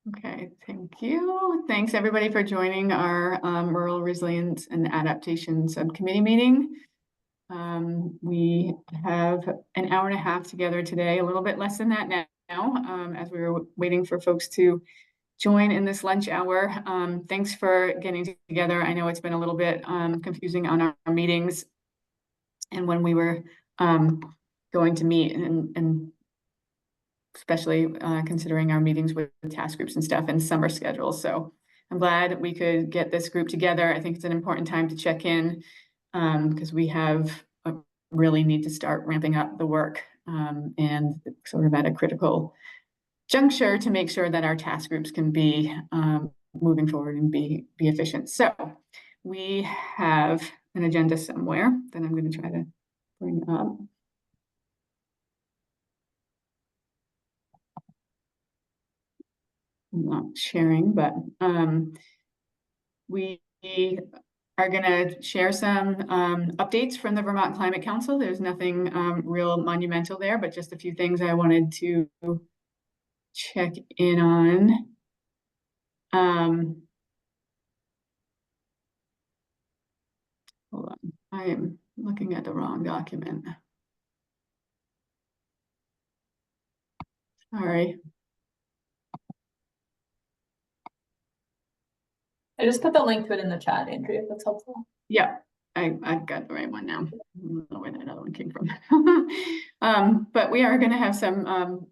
Okay, thank you. Thanks everybody for joining our Rural Resilience and Adaptation Subcommittee meeting. We have an hour and a half together today, a little bit less than that now, as we were waiting for folks to join in this lunch hour. Thanks for getting together. I know it's been a little bit confusing on our meetings and when we were going to meet and especially considering our meetings with task groups and stuff and summer schedules. So I'm glad we could get this group together. I think it's an important time to check in because we really need to start ramping up the work and sort of at a critical juncture to make sure that our task groups can be moving forward and be efficient. So we have an agenda somewhere that I'm going to try to bring up. I'm not sharing, but we are going to share some updates from the Vermont Climate Council. There's nothing real monumental there, but just a few things I wanted to check in on. Hold on, I am looking at the wrong document. Sorry. I just put the link to it in the chat, Andrea, if that's helpful. Yeah, I've got the right one now. I don't know where that other one came from. But we are going to have some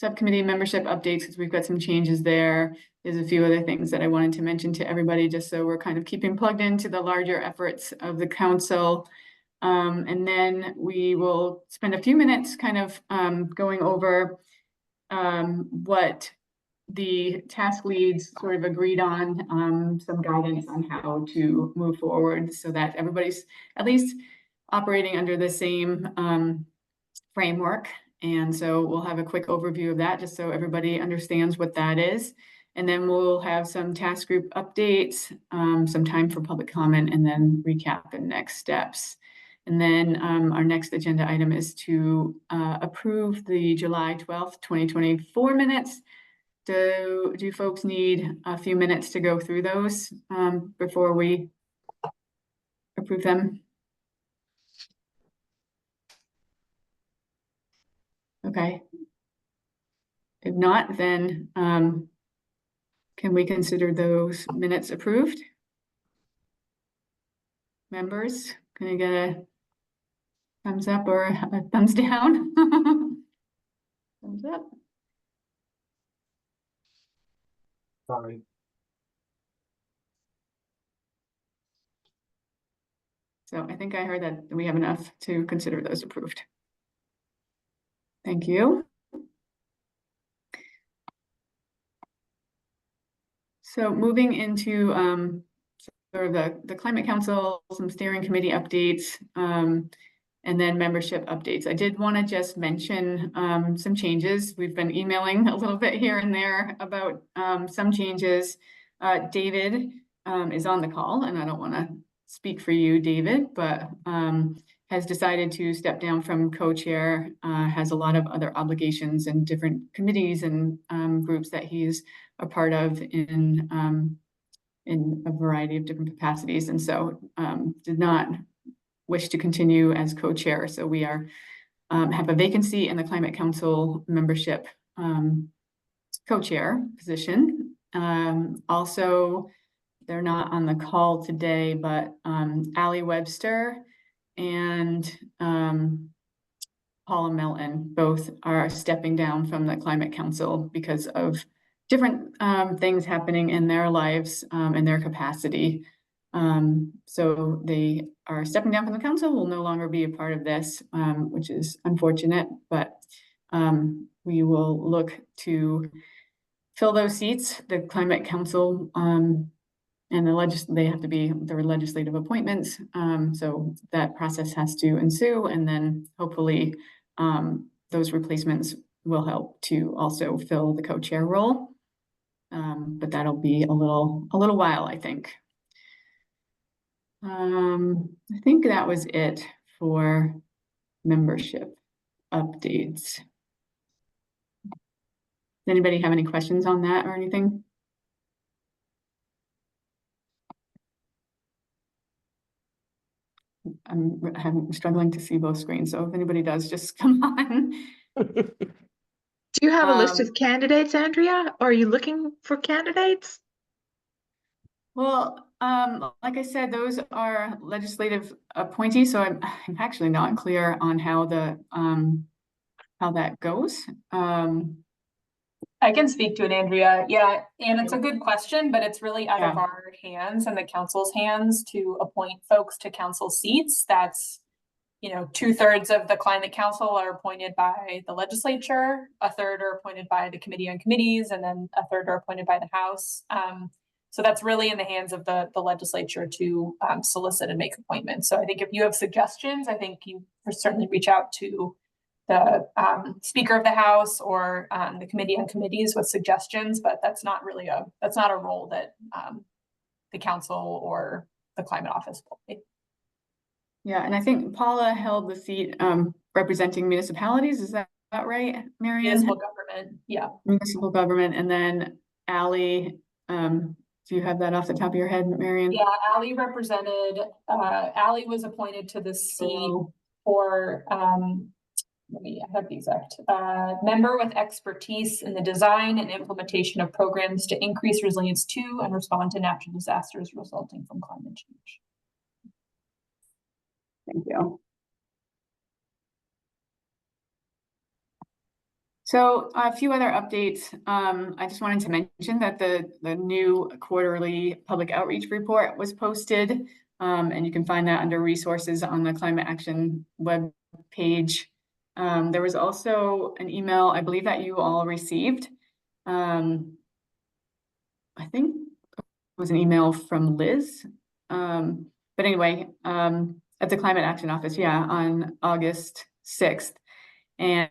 subcommittee membership updates because we've got some changes there. There's a few other things that I wanted to mention to everybody just so we're kind of keeping plugged into the larger efforts of the council. And then we will spend a few minutes kind of going over what the task leads sort of agreed on, some guidance on how to move forward so that everybody's at least operating under the same framework. And so we'll have a quick overview of that just so everybody understands what that is. And then we'll have some task group updates, some time for public comment, and then recap and next steps. And then our next agenda item is to approve the July 12th, 2024 minutes. Do folks need a few minutes to go through those before we approve them? Okay. If not, then can we consider those minutes approved? Members, can I get a thumbs up or a thumbs down? Thumbs up. Sorry. So I think I heard that we have enough to consider those approved. Thank you. So moving into sort of the Climate Council, some steering committee updates, and then membership updates. I did want to just mention some changes. We've been emailing a little bit here and there about some changes. David is on the call, and I don't want to speak for you, David, but has decided to step down from co-chair, has a lot of other obligations and different committees and groups that he's a part of in a variety of different capacities. And so did not wish to continue as co-chair. So we are have a vacancy in the Climate Council membership co-chair position. Also, they're not on the call today, but Allie Webster and Paula Melton both are stepping down from the Climate Council because of different things happening in their lives and their capacity. So they are stepping down from the council, will no longer be a part of this, which is unfortunate, but we will look to fill those seats. The Climate Council and they have to be their legislative appointments. So that process has to ensue, and then hopefully those replacements will help to also fill the co-chair role. But that'll be a little while, I think. I think that was it for membership updates. anybody have any questions on that or anything? I'm struggling to see both screens, so if anybody does, just come on. Do you have a list of candidates, Andrea? Or are you looking for candidates? Well, like I said, those are legislative appointees, so I'm actually not clear on how that goes. I can speak to it, Andrea. Yeah, and it's a good question, but it's really out of Yeah. our hands and the council's hands to appoint folks to council seats. That's, 2/3 of the climate council are appointed by the legislature, a third are appointed by the committee on committees, and then a third are appointed by the House. So that's really in the hands of the legislature to solicit and make appointments. So I think if you have suggestions, I think you certainly reach out to the Speaker of the House or the Committee on Committees with suggestions, but that's not a role that the council or the Climate Office will play. Yeah, and I think Paula held the seat representing municipalities. Is that right, Marianne? Municipal government, yeah. Municipal government, and then Ally, do you have that off the top of your head, Marianne? Yeah, Ally was appointed to the seat for, I have the exact, member with expertise in the design and implementation of programs to increase resilience to and respond to natural disasters resulting from climate change. Thank you. So a few other updates. I just wanted to mention that the new quarterly public outreach report was posted, and you can find that under resources on the Climate Action web page. There was also an email, I believe, that you all received. I think it was an email from Liz. But anyway, at the Climate Action Office, on August 6th. And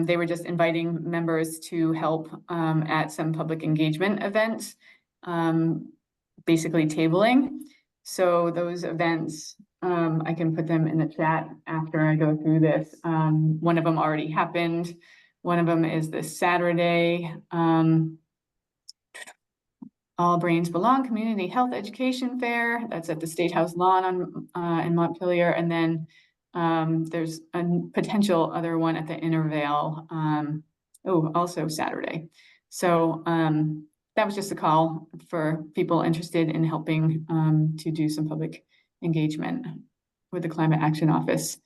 they were just inviting members to help at some public engagement events, basically tabling. So those events, I can put them in the chat after I go through this. One of them already happened. One of them is this Saturday. All Brains Belong Community Health Education Fair. That's at the State House lawn in Montpelier. And then there's a potential other one at the Intervale, also Saturday. So that was just a call for people interested in helping to do some public engagement with the Climate Action Office.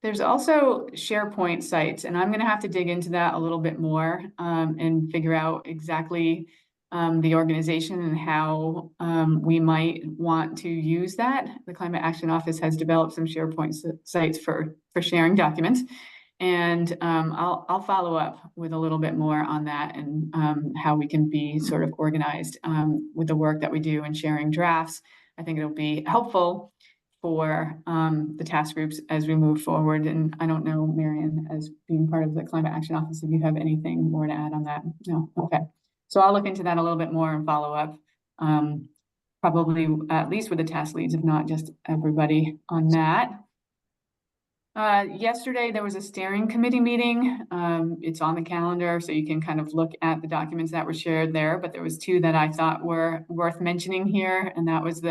There's also SharePoint sites, and I'm going to have to dig into that a little bit more and figure out exactly the organization and how we might want to use that. The Climate Action Office has developed some SharePoint sites for sharing documents, and I'll follow up with a little bit more on that and how we can be sort of organized with the work that we do in sharing drafts. I think it'll be helpful for the task groups as we move forward. And I don't know, Marianne, as being part of the Climate Action Office, if you have anything more to add on that. No, okay. So I'll look into that a little bit more and follow up, probably at least with the task leads, if not just everybody on that. Yesterday, there was a steering committee meeting. It's on the calendar, so you can kind of look at the documents that were shared there, but there was two that I thought were worth mentioning here, and that was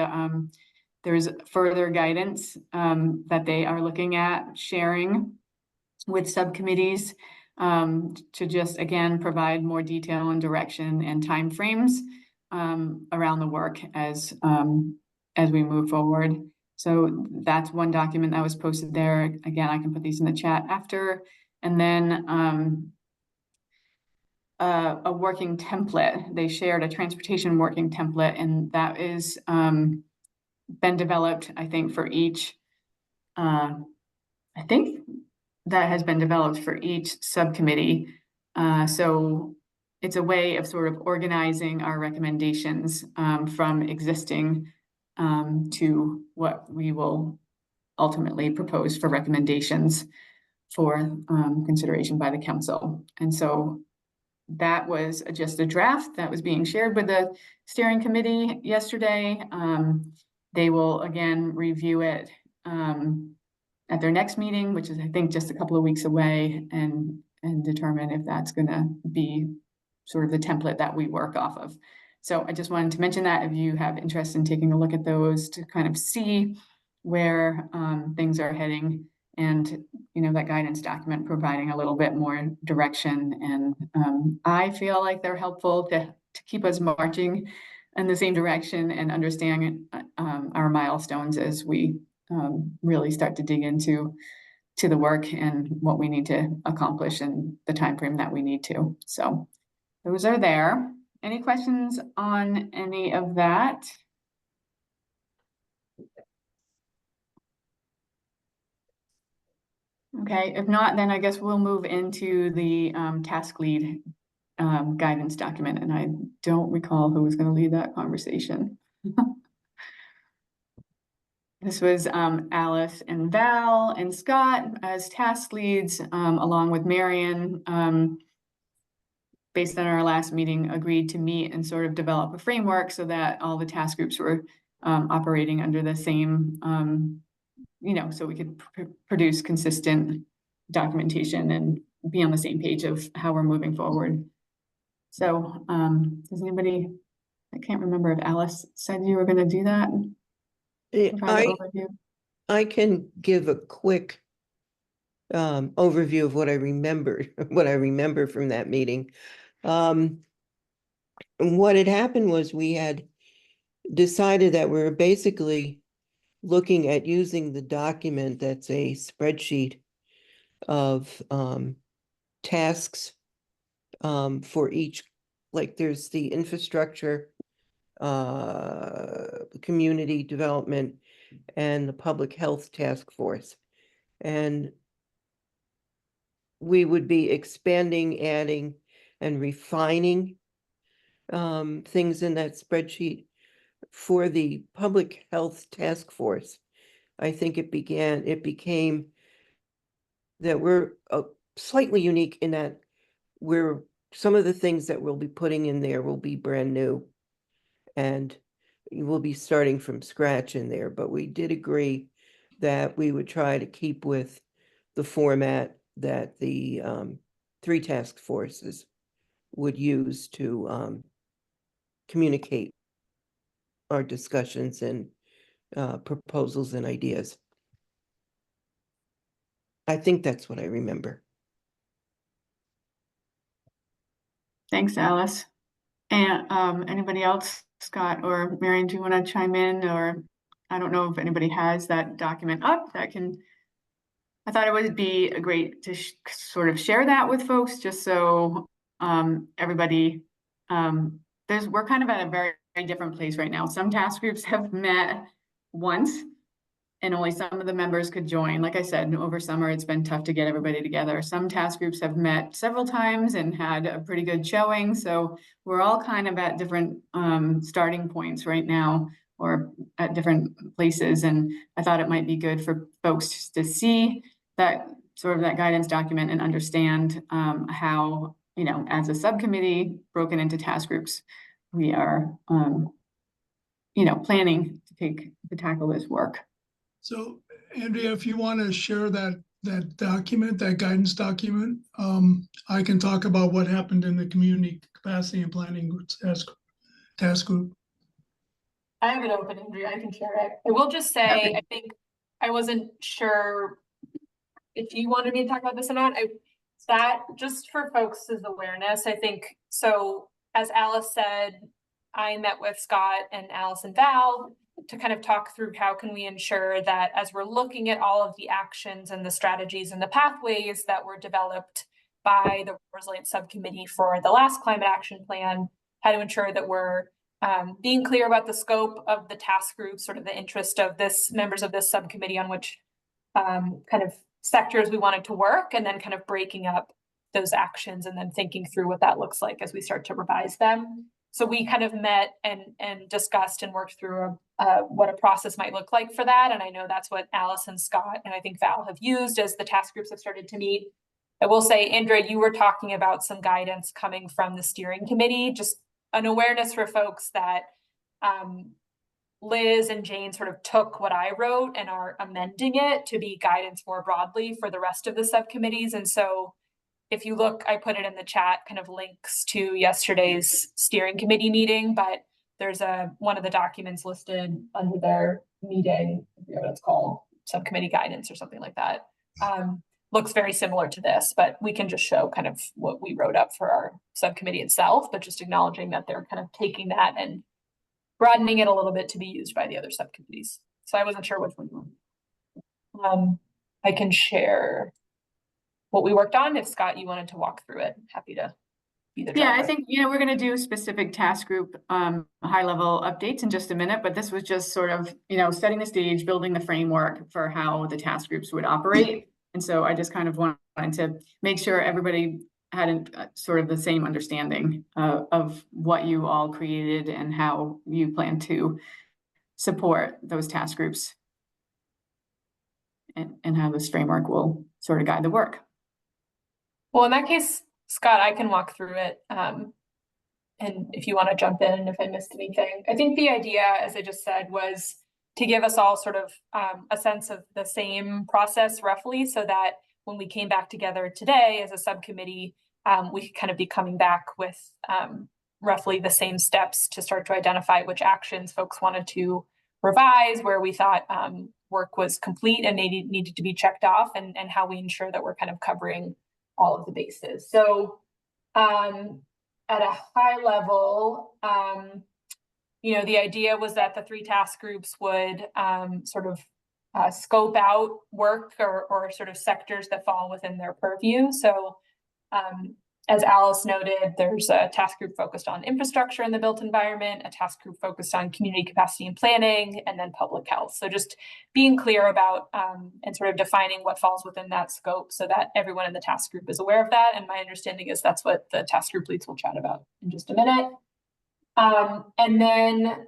there's further guidance that they are looking at sharing with subcommittees to just, again, provide more detail and direction and timeframes around the work as we move forward. So that's one document that was posted there. Again, I can put these in the chat after. And then a working template. They shared a transportation working template, and that is been developed, I think, for each, I think that has been developed for each subcommittee. So it's a way of sort of organizing our recommendations from existing to what we will ultimately propose for recommendations for consideration by the council. And so that was just a draft that was being shared with the steering committee yesterday. They will again review it at their next meeting, which is, I think, just a couple of weeks away, and determine if that's gonna be sort of the template that we work off of. So I just wanted to mention that if you have interest in taking a look at those to kind of see where things are heading, and that guidance document providing a little bit more direction. And I feel like they're helpful to keep us marching in the same direction and understanding our milestones as we really start to dig into the work and what we need to accomplish in the time frame that we need to. So those are there. Any questions on any of that? Okay, if not, then I guess we'll move into the task lead guidance document, and I don't recall who was going to lead that conversation. This was Alice and Val and Scott as task leads, along with Marion. Based on our last meeting, agreed to meet and sort of develop a framework so that all the task groups were operating under the same, so we could produce consistent documentation and be on the same page of how we're moving forward. So does anybody, I can't remember if Alice said you were going to do that. I can give a quick overview of what I remember from that meeting. What had happened was we had decided that we were basically looking at using the document that's a spreadsheet of tasks for each, like there's the infrastructure, community development, and the public health task force. And we would be expanding, adding, and refining things in that spreadsheet. For the public health task force, I think it became that we're slightly unique in that some of the things that we'll be putting in there will be brand new, and we'll be starting from scratch in there. But we did agree that we would try to keep with the format that the 3 task forces would use to communicate our discussions and proposals and ideas. I think that's what I remember. Thanks, Alice. And anybody else, Scott or Marion, do you want to chime in? Or I don't know if anybody has that document up that can. I thought it would be great to sort of share that with folks, just so everybody. We're kind of at a very, very different place right now. Some task groups have met once, and only some of the members could join. Like I said, over summer, it's been tough to get everybody together. Some task groups have met several times and had a pretty good showing. So we're all kind of at different starting points right now, or at different places. And I thought it might be good for folks to see that sort of that guidance document and understand how, as a subcommittee broken into task groups, we are, planning to tackle this work. So, Andrea, if you want to share that document, that guidance document, I can talk about what happened in the community capacity and planning task group. I have it open, Andrea. I can share it. I will just say, okay. I think I wasn't sure if you wanted me to talk about this or not. That just for folks' awareness, I think. So as Alice said, I met with Scott and Alice and Val to kind of talk through how can we ensure that as we're looking at all of the actions and the strategies and the pathways that were developed by the Resilience Subcommittee for the last climate action plan, how to ensure that we're being clear about the scope of the task group, sort of the interest of members of this subcommittee on which kind of sectors we wanted to work, and then kind of breaking up those actions and then thinking through what that looks like as we start to revise them. So we kind of met and discussed and worked through what a process might look like for that. And I know that's what Alice and Scott and I think Val have used as the task groups have started to meet. I will say, Andrea, you were talking about some guidance coming from the steering committee, just an awareness for folks that Liz and Jane sort of took what I wrote and are amending it to be guidance more broadly for the rest of the subcommittees. And so if you look, I put it in the chat, kind of links to yesterday's steering committee meeting, but there's one of the documents listed under their meeting, I forget what it's called, subcommittee guidance or something like that. Looks very similar to this, but we can just show kind of what we wrote up for our subcommittee itself, but just acknowledging that they're kind of taking that and broadening it a little bit to be used by the other subcommittees. So I wasn't sure which one you want. I can share what we worked on. If Scott, you wanted to walk through it, happy to be the driver. Yeah, I think, we're going to do specific task group high level updates in just a minute, but this was just sort of, setting the stage, building the framework for how the task groups would operate. And so I just kind of wanted to make sure everybody had sort of the same understanding of what you all created and how you plan to support those task groups and how this framework will sort of guide the work. Well, in that case, Scott, I can walk through it. And if you want to jump in if I missed anything. I think the idea, as I just said, was to give us all sort of a sense of the same process roughly, so that when we came back together today as a subcommittee, we could kind of be coming back with roughly the same steps to start to identify which actions folks wanted to revise, where we thought work was complete and needed to be checked off, and how we ensure that we're kind of covering all of the bases. So at a high level, the idea was that the 3 task groups would sort of scope out work or sort of sectors that fall within their purview. So as Alice noted, there's a task group focused on infrastructure in the built environment, a task group focused on community capacity and planning, and then public health. So just being clear about and sort of defining what falls within that scope so that everyone in the task group is aware of that. And my understanding is that's what the task group leads will chat about in just a minute. And then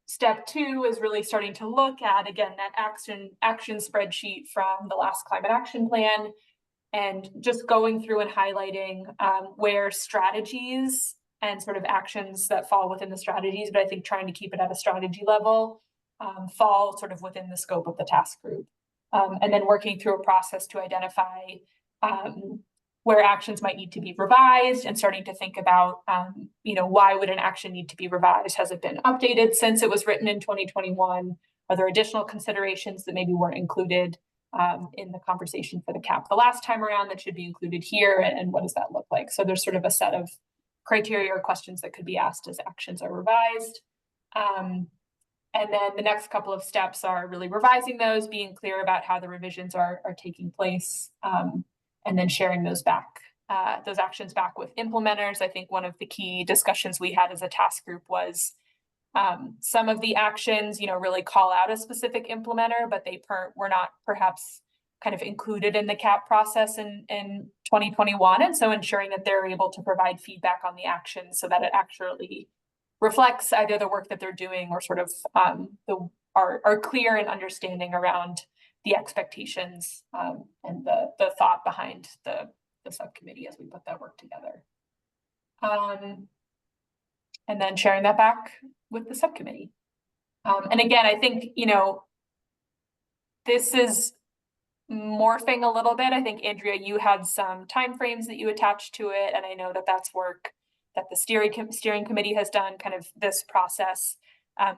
step 2 is really starting to look at, again, that action spreadsheet from the last climate action plan, and just going through and highlighting where strategies and sort of actions that fall within the strategies, but I think trying to keep it at a strategy level, fall sort of within the scope of the task group. And then working through a process to identify where actions might need to be revised, and starting to think about, why would an action need to be revised? Has it been updated since it was written in 2021? Are there additional considerations that maybe weren't included in the conversation for the CAP the last time around that should be included here, and what does that look like? So there's sort of a set of criteria or questions that could be asked as actions are revised. And then the next couple of steps are really revising those, being clear about how the revisions are taking place, and then sharing those actions back with implementers. I think one of the key discussions we had as a task group was some of the actions, really call out a specific implementer, but they were not perhaps kind of included in the CAP process in 2021. And so ensuring that they're able to provide feedback on the actions so that it actually reflects either the work that they're doing or sort of are clear and understanding around the expectations and the thought behind the subcommittee as we put that work together. And then sharing that back with the subcommittee. And again, I think, this is morphing a little bit. I think, Andrea, you had some timeframes that you attached to it. And I know that that's work that the steering committee has done, kind of this process,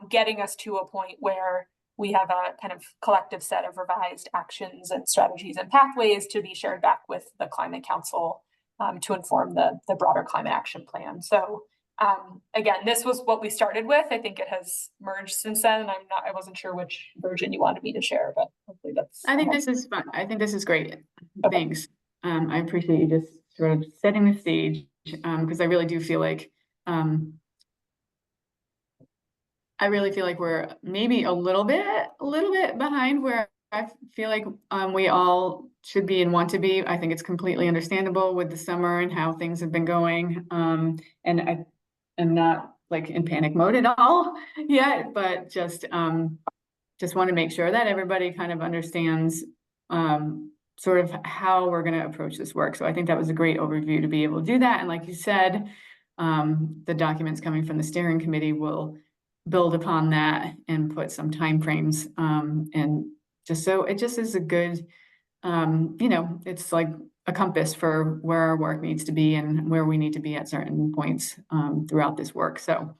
getting us to a point where we have a kind of collective set of revised actions and strategies and pathways to be shared back with the Climate Council to inform the broader climate action plan. So again, this was what we started with. I think it has merged since then. And I wasn't sure which version you wanted me to share, but hopefully that's. I think this is fun. I think this is great. Okay. Thanks. I appreciate you just sort of setting the stage, because I really do feel like we're maybe a little bit behind where I feel like we all should be and want to be. I think it's completely understandable with the summer and how things have been going. And I am not like in panic mode at all yet, but just want to make sure that everybody kind of understands sort of how we're going to approach this work. So I think that was a great overview to be able to do that. And like you said, the documents coming from the steering committee will build upon that and put some timeframes, and just so it just is a good, you know, it's like a compass for where our work needs to be and where we need to be at certain points, throughout this work. So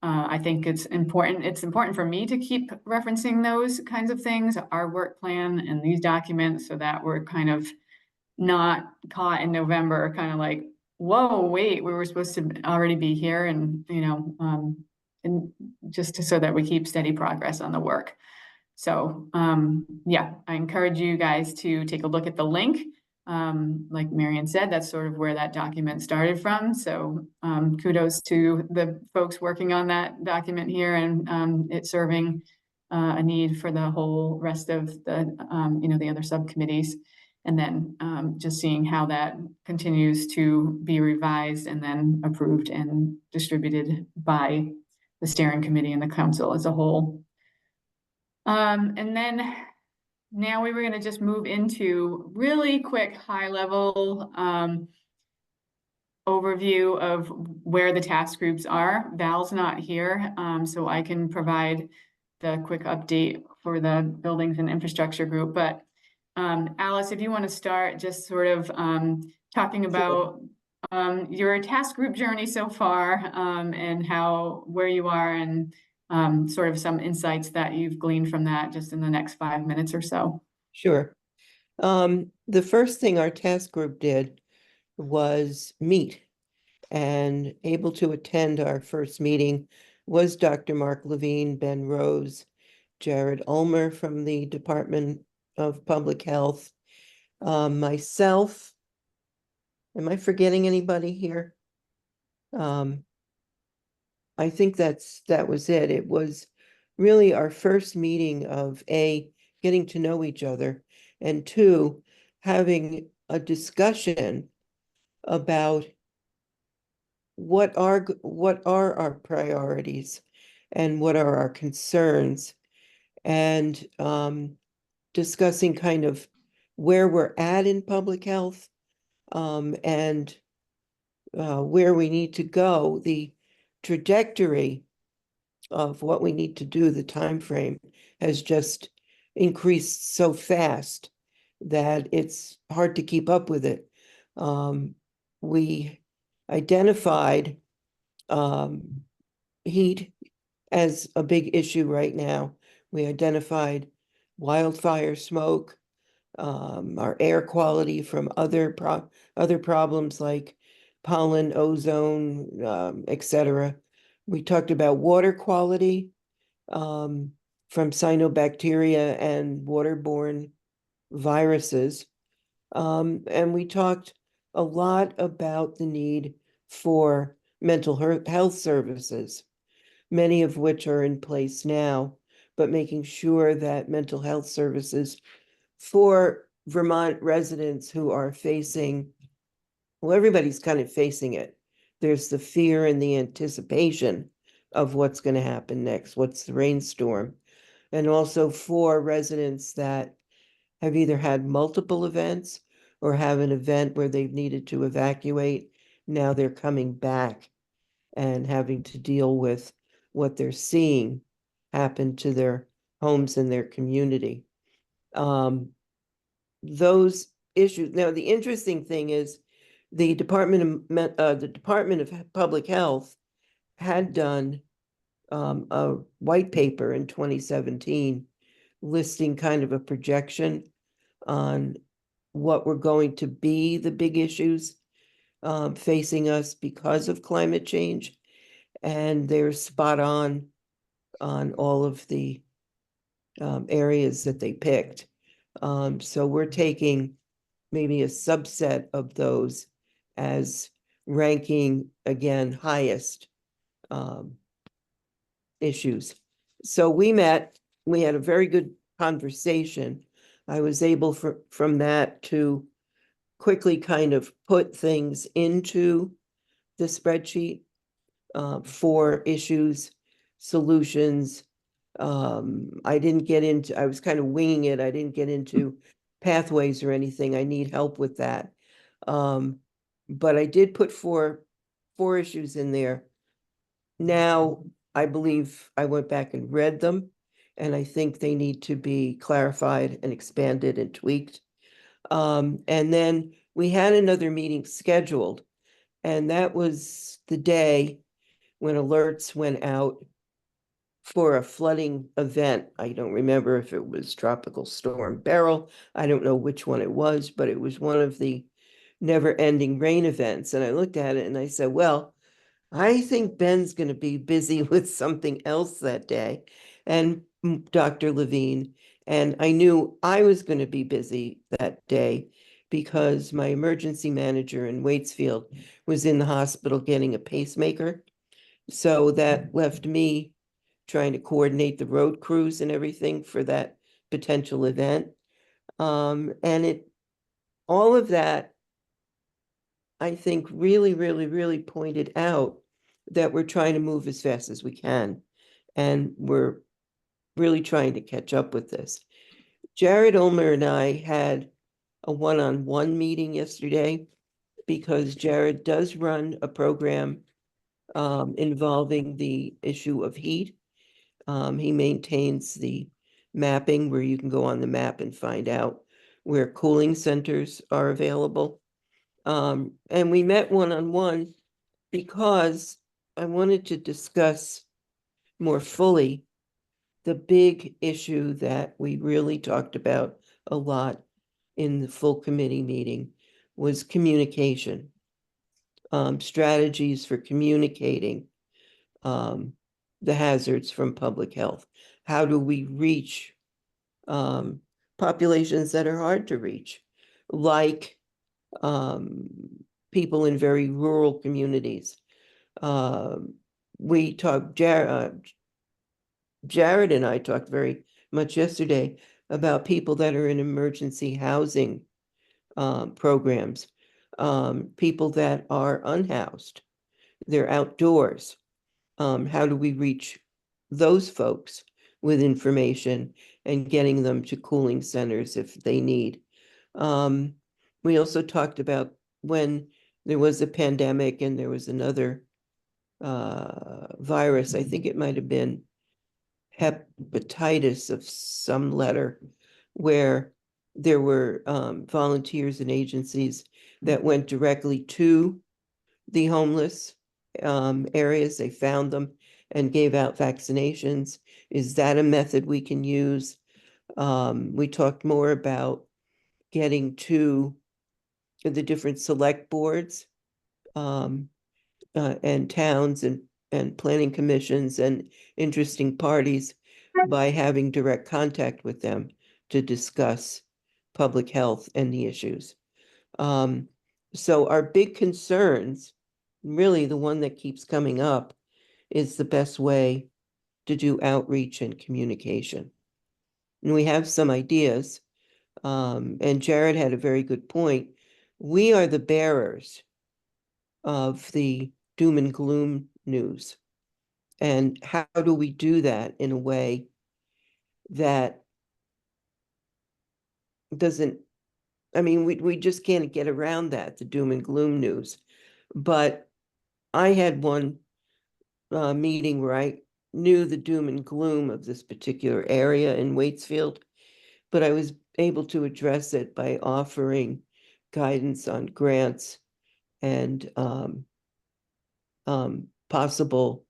I think it's important. It's important for me to keep referencing those kinds of things, our work plan and these documents, so that we're kind of not caught in November, kind of like, whoa, wait, we were supposed to already be here, and you know, and so that we keep steady progress on the work. So yeah, I encourage you guys to take a look at the link. Like Marian said, that's sort of where that document started from. So kudos to the folks working on that document here, and it's serving a need for the whole rest of the, you know, the other subcommittees. And then just seeing how that continues to be revised and then approved and distributed by the steering committee and the council as a whole. And then now we were going to just move into really quick high level overview of where the task groups are. Val's not here, so I can provide the quick update for the buildings and infrastructure group. But Alice, if you want to start just sort of talking about your task group journey so far, and where you are, and sort of some insights that you've gleaned from that just in the next 5 minutes or so. Sure. The first thing our task group did was meet, and able to attend our first meeting was Dr. Mark Levine, Ben Rose, Jared Ulmer from the Department of Public Health, myself. Am I forgetting anybody here? I think that was it. It was really our first meeting of A, getting to know each other, and two, having a discussion about what are our priorities and what are our concerns, and discussing kind of where we're at in public health, and where we need to go, the trajectory of what we need to do, the time frame has just increased so fast that it's hard to keep up with it. We identified heat as a big issue right now. We identified wildfire smoke, our air quality from other problems like pollen, ozone, etc. We talked about water quality, from cyanobacteria and waterborne viruses. And we talked a lot about the need for mental health services, many of which are in place now, but making sure that mental health services for Vermont residents who are facing, well, everybody's kind of facing it. There's the fear and the anticipation of what's going to happen next, what's the rainstorm. And also for residents that have either had multiple events or have an event where they've needed to evacuate. Now they're coming back and having to deal with what they're seeing happen to their homes and their community. Those issues. Now, the interesting thing is the Department of Public Health had done a white paper in 2017 listing kind of a projection on what were going to be the big issues facing us because of climate change. And they're spot on all of the areas that they picked. So we're taking maybe a subset of those as ranking, again, highest issues. So we met, we had a very good conversation. I was able from that to quickly kind of put things into the spreadsheet for issues, solutions. I was kind of winging it. I didn't get into pathways or anything. I need help with that. But I did put four issues in there. Now, I believe I went back and read them, and I think they need to be clarified and expanded and tweaked. And then we had another meeting scheduled, and that was the day when alerts went out for a flooding event. I don't remember if it was Tropical Storm Beryl. I don't know which one it was, but it was one of the never-ending rain events. And I looked at it and I said, well, I think Ben's going to be busy with something else that day, and Dr. Levine. And I knew I was going to be busy that day because my emergency manager in Waitsfield was in the hospital getting a pacemaker. So that left me trying to coordinate the road crews and everything for that potential event. And all of that, I think, really pointed out that we're trying to move as fast as we can. And we're really trying to catch up with this. Jared Ulmer and I had a one-on-one meeting yesterday because Jared does run a program involving the issue of heat. He maintains the mapping where you can go on the map and find out where cooling centers are available. And we met one-on-one because I wanted to discuss more fully the big issue that we really talked about a lot in the full committee meeting was communication. Strategies for communicating the hazards from public health. How do we reach populations that are hard to reach, like people in very rural communities? We talked, Jared and I talked very much yesterday about people that are in emergency housing programs, people that are unhoused, they're outdoors. How do we reach those folks with information and getting them to cooling centers if they need? We also talked about when there was a pandemic and there was another virus, I think it might have been hepatitis of some letter, where there were volunteers and agencies that went directly to the homeless areas. They found them and gave out vaccinations. Is that a method we can use? We talked more about getting to the different select boards and towns and planning commissions and interesting parties by having direct contact with them to discuss public health and the issues. So our big concerns, really the one that keeps coming up, is the best way to do outreach and communication. And we have some ideas, and Jared had a very good point. We are the bearers of the doom and gloom news. And how do we do that in a way that doesn't, I mean, we just can't get around that, the doom and gloom news. But I had one meeting where I knew the doom and gloom of this particular area in Waitsfield, but I was able to address it by offering guidance on grants and possible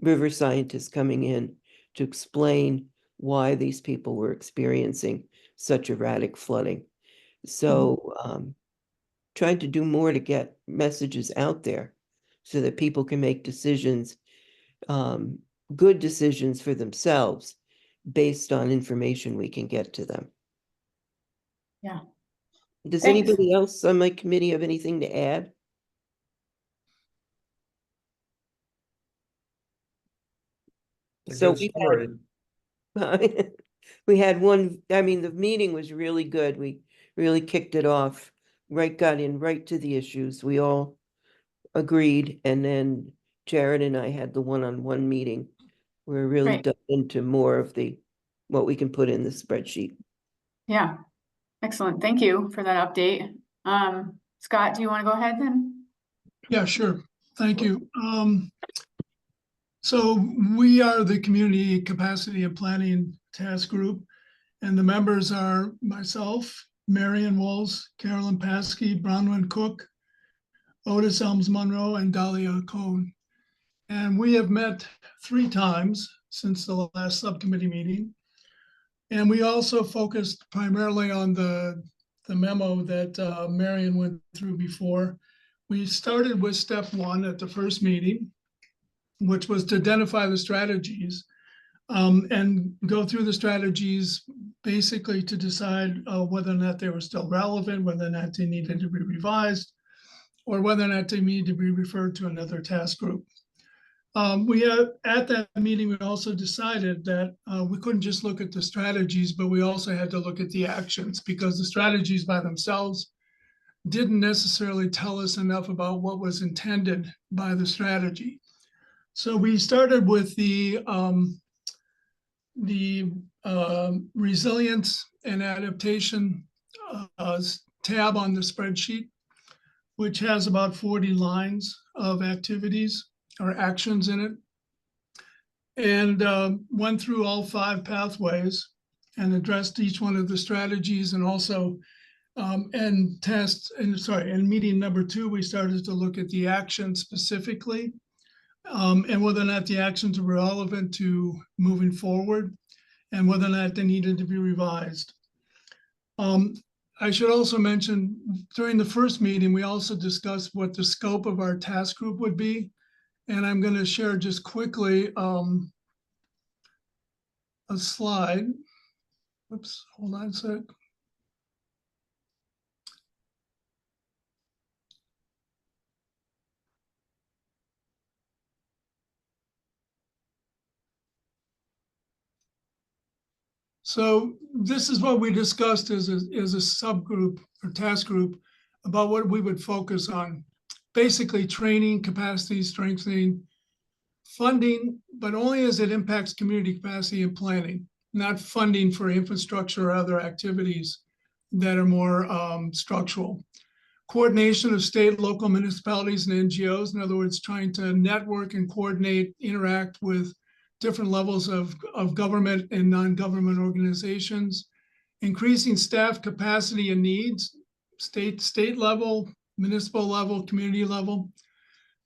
river scientists coming in to explain why these people were experiencing such erratic flooding. So trying to do more to get messages out there so that people can make decisions, good decisions for themselves based on information we can get to them. Yeah. Does Thanks. anybody else on my committee have anything to add? So Good story. we had one, I mean, the meeting was really good. We really kicked it off, got in right to the issues. We all agreed. And then Jared and I had the one-on-one meeting. We're really Great. dug into more of what we can put in the spreadsheet. Yeah, excellent. Thank you for that update. Scott, do you want to go ahead then? Yeah, sure. Thank you. So we are the Community Capacity and Planning Task Group, and the members are myself, Marion Walls, Carolyn Paskey, Bronwyn Cook, Otis Elms Monroe, and Dahlia Cohn. And we have met 3 times since the last subcommittee meeting. And we also focused primarily on the memo that Marion went through before. We started with step 1 at the first meeting, which was to identify the strategies and go through the strategies basically to decide whether or not they were still relevant, whether or not they needed to be revised, or whether or not they need to be referred to another task group. At that meeting, we also decided that we couldn't just look at the strategies, but we also had to look at the actions, because the strategies by themselves didn't necessarily tell us enough about what was intended by the strategy. So we started with the resilience and adaptation tab on the spreadsheet, which has about 40 lines of activities or actions in it, and went through all 5 pathways and addressed each one of the strategies, and also in meeting number 2, we started to look at the actions specifically, and whether or not the actions were relevant to moving forward, and whether or not they needed to be revised. I should also mention, during the first meeting, we also discussed what the scope of our task group would be. And I'm going to share just quickly a slide. Whoops, hold on a sec. So this is what we discussed as a subgroup or task group about what we would focus on. Basically training, capacity strengthening, funding, but only as it impacts community capacity and planning, not funding for infrastructure or other activities that are more structural. Coordination of state, local municipalities and NGOs, in other words, trying to network and coordinate, interact with different levels of government and non-government organizations. Increasing staff capacity and needs, state level, municipal level, community level.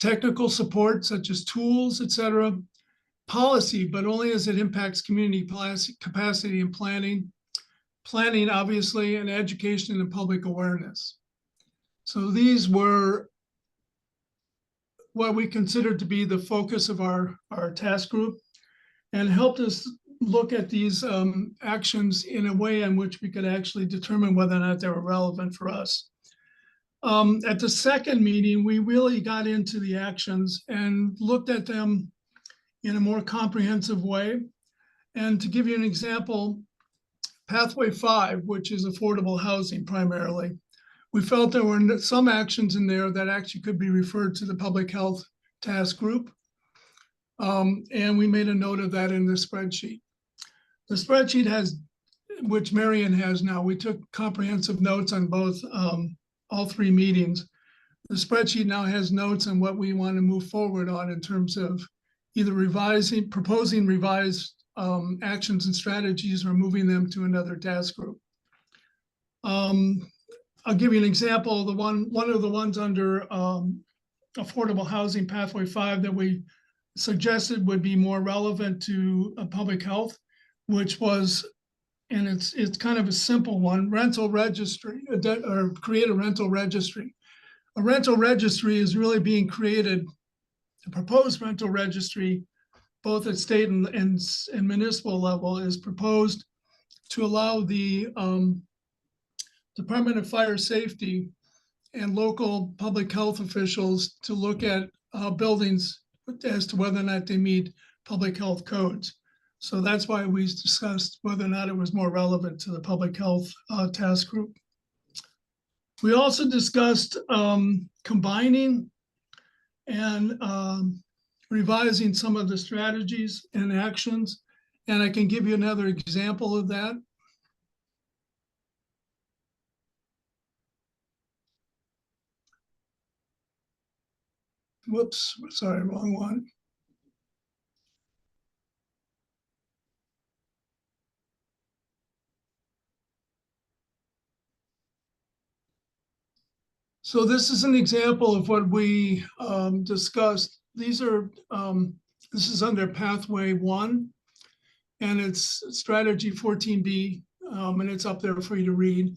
Technical support such as tools, etc. Policy, but only as it impacts community capacity and planning. Planning, obviously, and education and public awareness. So these were what we considered to be the focus of our task group, and helped us look at these actions in a way in which we could actually determine whether or not they were relevant for us. At the second meeting, we really got into the actions and looked at them in a more comprehensive way. And to give you an example, Pathway 5, which is affordable housing primarily, we felt there were some actions in there that actually could be referred to the public health task group. And we made a note of that in the spreadsheet. The spreadsheet has, which Marion has now, we took comprehensive notes on both all 3 meetings. The spreadsheet now has notes on what we want to move forward on in terms of either proposing revised actions and strategies, or moving them to another task group. I'll give you an example. One of the ones under affordable housing, Pathway 5, that we suggested would be more relevant to public health, which was, and it's kind of a simple one, rental registry, or create a rental registry. A rental registry is really being created, a proposed rental registry, both at state and municipal level, is proposed to allow the Department of Fire Safety and local public health officials to look at buildings as to whether or not they meet public health codes. So that's why we discussed whether or not it was more relevant to the public health task group. We also discussed combining and revising some of the strategies and actions. And I can give you another example of that. Whoops, sorry, wrong one. So this is an example of what we discussed. This is under pathway 1, and it's strategy 14B, and it's up there for you to read.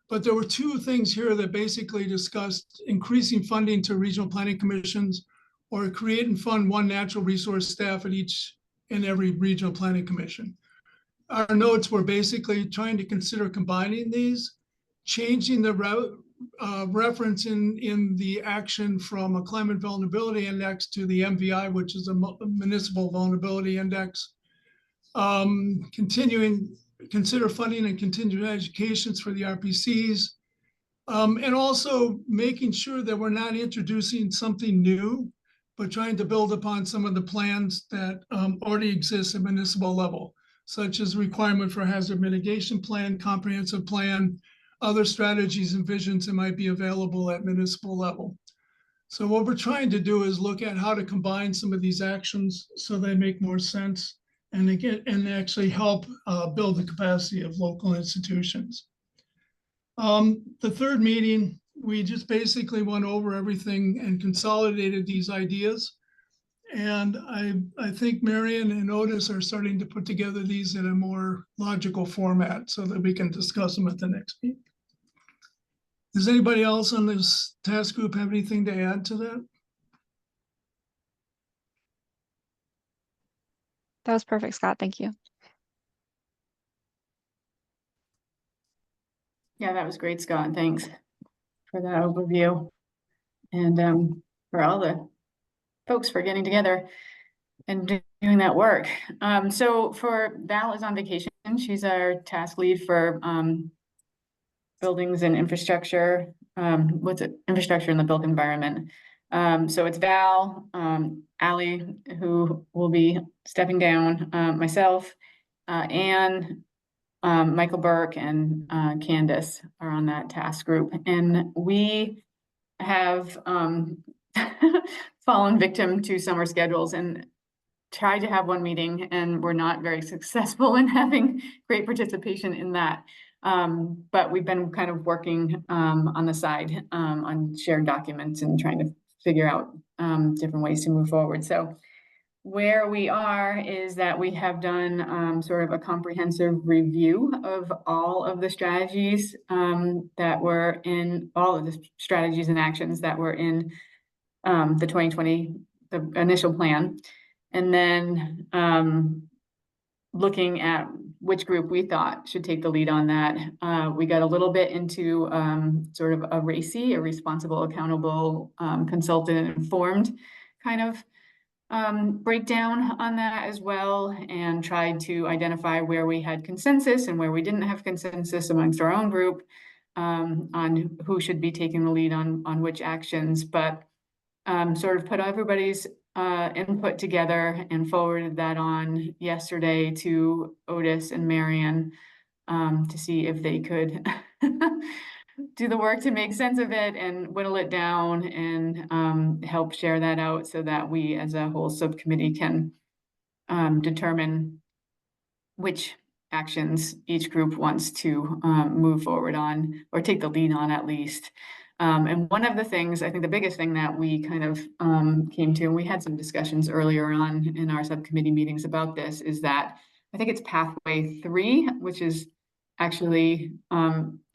But there were 2 things here that basically discussed increasing funding to regional planning commissions, or create and fund 1 natural resource staff at each and every regional planning commission. Our notes were basically trying to consider combining these, changing the reference in the action from a climate vulnerability index to the MVI, which is a municipal vulnerability index. Consider funding and continuing educations for the RPCs, and also making sure that we're not introducing something new, but trying to build upon some of the plans that already exist at municipal level, such as requirement for hazard mitigation plan, comprehensive plan, other strategies and visions that might be available at municipal level. So what we're trying to do is look at how to combine some of these actions so they make more sense and actually help build the capacity of local institutions. The 3rd meeting, we just basically went over everything and consolidated these ideas. And I think Marion and Otis are starting to put together these in a more logical format so that we can discuss them at the next meeting. Does anybody else on this task group have anything to add to that? That was perfect, Scott. Thank you. Yeah, that was great, Scott. Thanks for that overview. And for all the folks for getting together and doing that work. So for Val is on vacation. She's our task lead for buildings and infrastructure. Infrastructure in the built environment. So it's Val, Allie, who will be stepping down, myself, Anne, Michael Burke, and Candace are on that task group. And we have fallen victim to summer schedules and tried to have 1 meeting, and we're not very successful in having great participation in that. But we've been kind of working on the side on shared documents and trying to figure out different ways to move forward. So where we are is that we have done sort of a comprehensive review of all of the strategies that were in all of the strategies and actions that were in the 2020, the initial plan. And then looking at which group we thought should take the lead on that. We got a little bit into sort of a RACI, a responsible, accountable, consultant, informed kind of breakdown on that as well, and tried to identify where we had consensus and where we didn't have consensus amongst our own group on who should be taking the lead on which actions, but sort of put everybody's input together and forwarded that on yesterday to Otis and Marion to see if they could do the work to make sense of it and whittle it down and help share that out so that we as a whole subcommittee can determine which actions each group wants to move forward on or take the lead on at least. And one of the things, I think the biggest thing that we kind of came to, and we had some discussions earlier on in our subcommittee meetings about this, is that I think it's pathway 3, which is actually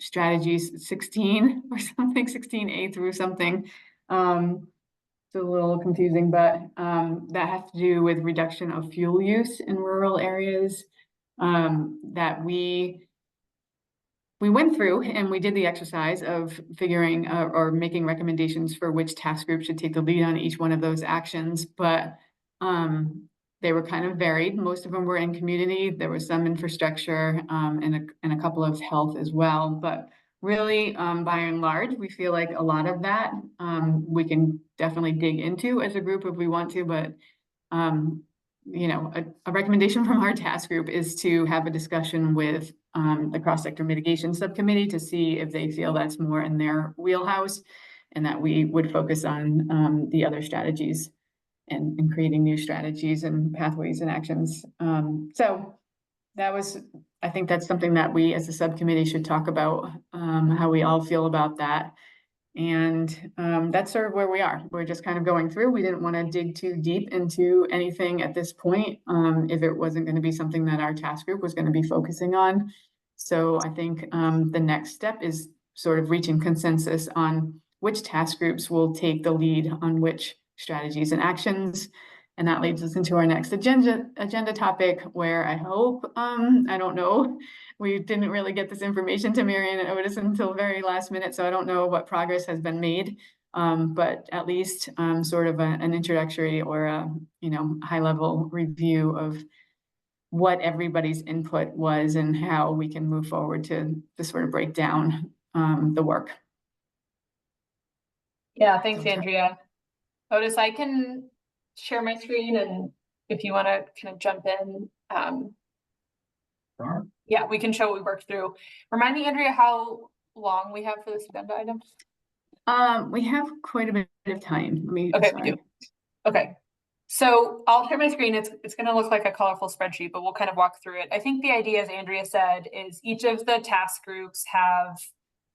strategies 16 or something, 16A through something. It's a little confusing, but that has to do with reduction of fuel use in rural areas that we went through and we did the exercise of figuring or making recommendations for which task group should take the lead on each one of those actions, but they were kind of varied. Most of them were in community. There was some infrastructure and a couple of health as well, but really by and large, we feel like a lot of that we can definitely dig into as a group if we want to, but you know, a recommendation from our task group is to have a discussion with the cross-sector mitigation subcommittee to see if they feel that's more in their wheelhouse and that we would focus on the other strategies and creating new strategies and pathways and actions. So that was, I think that's something that we as a subcommittee should talk about, how we all feel about that. And that's sort of where we are. We're just kind of going through. We didn't want to dig too deep into anything at this point, if it wasn't going to be something that our task group was going to be focusing on. So I think the next step is sort of reaching consensus on which task groups will take the lead on which strategies and actions. And that leads us into our next agenda topic, where I hope, I don't know, we didn't really get this information to Marion and Otis until the very last minute, so I don't know what progress has been made. But at least sort of an introductory or a high level review of what everybody's input was and how we can move forward to sort of break down the work. Yeah, thanks, Andrea. Otis, I can share my screen, and if you want to kind of jump in, Sure. yeah, we can show what we worked through. Remind me, Andrea, how long we have for this agenda item? We have quite a bit of time. Okay, we do. Okay, so I'll share my screen. It's going to look like a colorful spreadsheet, but we'll kind of walk through it. I think the idea, as Andrea said, is each of the task groups have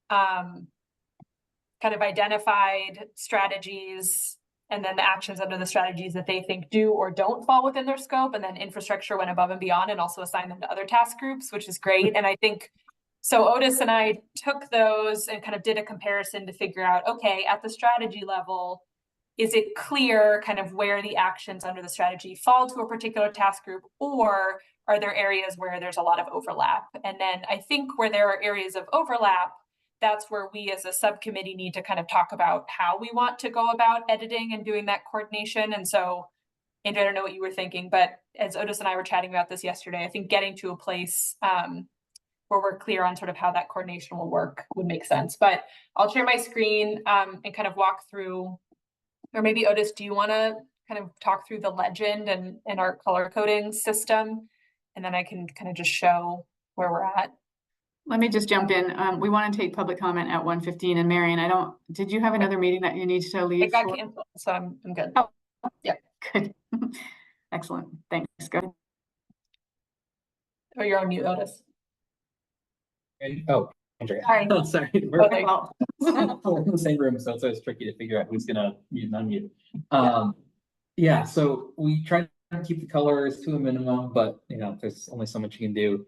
kind of identified strategies and then the actions under the strategies that they think do or don't fall within their scope. And then infrastructure went above and beyond and also assigned them to other task groups, which is great. And I think, so Otis and I took those and kind of did a comparison to figure out, okay, at the strategy level, is it clear kind of where the actions under the strategy fall to a particular task group, or are there areas where there's a lot of overlap? And then I think where there are areas of overlap, that's where we as a subcommittee need to kind of talk about how we want to go about editing and doing that coordination. And so, Andrea, I don't know what you were thinking, but as Otis and I were chatting about this yesterday, I think getting to a place where we're clear on sort of how that coordination will work would make sense. But I'll share my screen and kind of walk through, or maybe Otis, do you want to kind of talk through the legend and our color coding system? And then I can kind of just show where we're at. Let me just jump in. We want to take public comment at 1:15, and Marion, did you have another meeting that you need to leave? It got canceled, so I'm good. Oh, yeah, good. Excellent. Thanks. Go. Oh, you're on mute, Otis. Oh, Andrea. Sorry. Oh, sorry. Okay. We're in the same room, so it's always tricky to figure out who's gonna mute and unmute. Yeah, so we try to keep the colors to a minimum, but there's only so much you can do.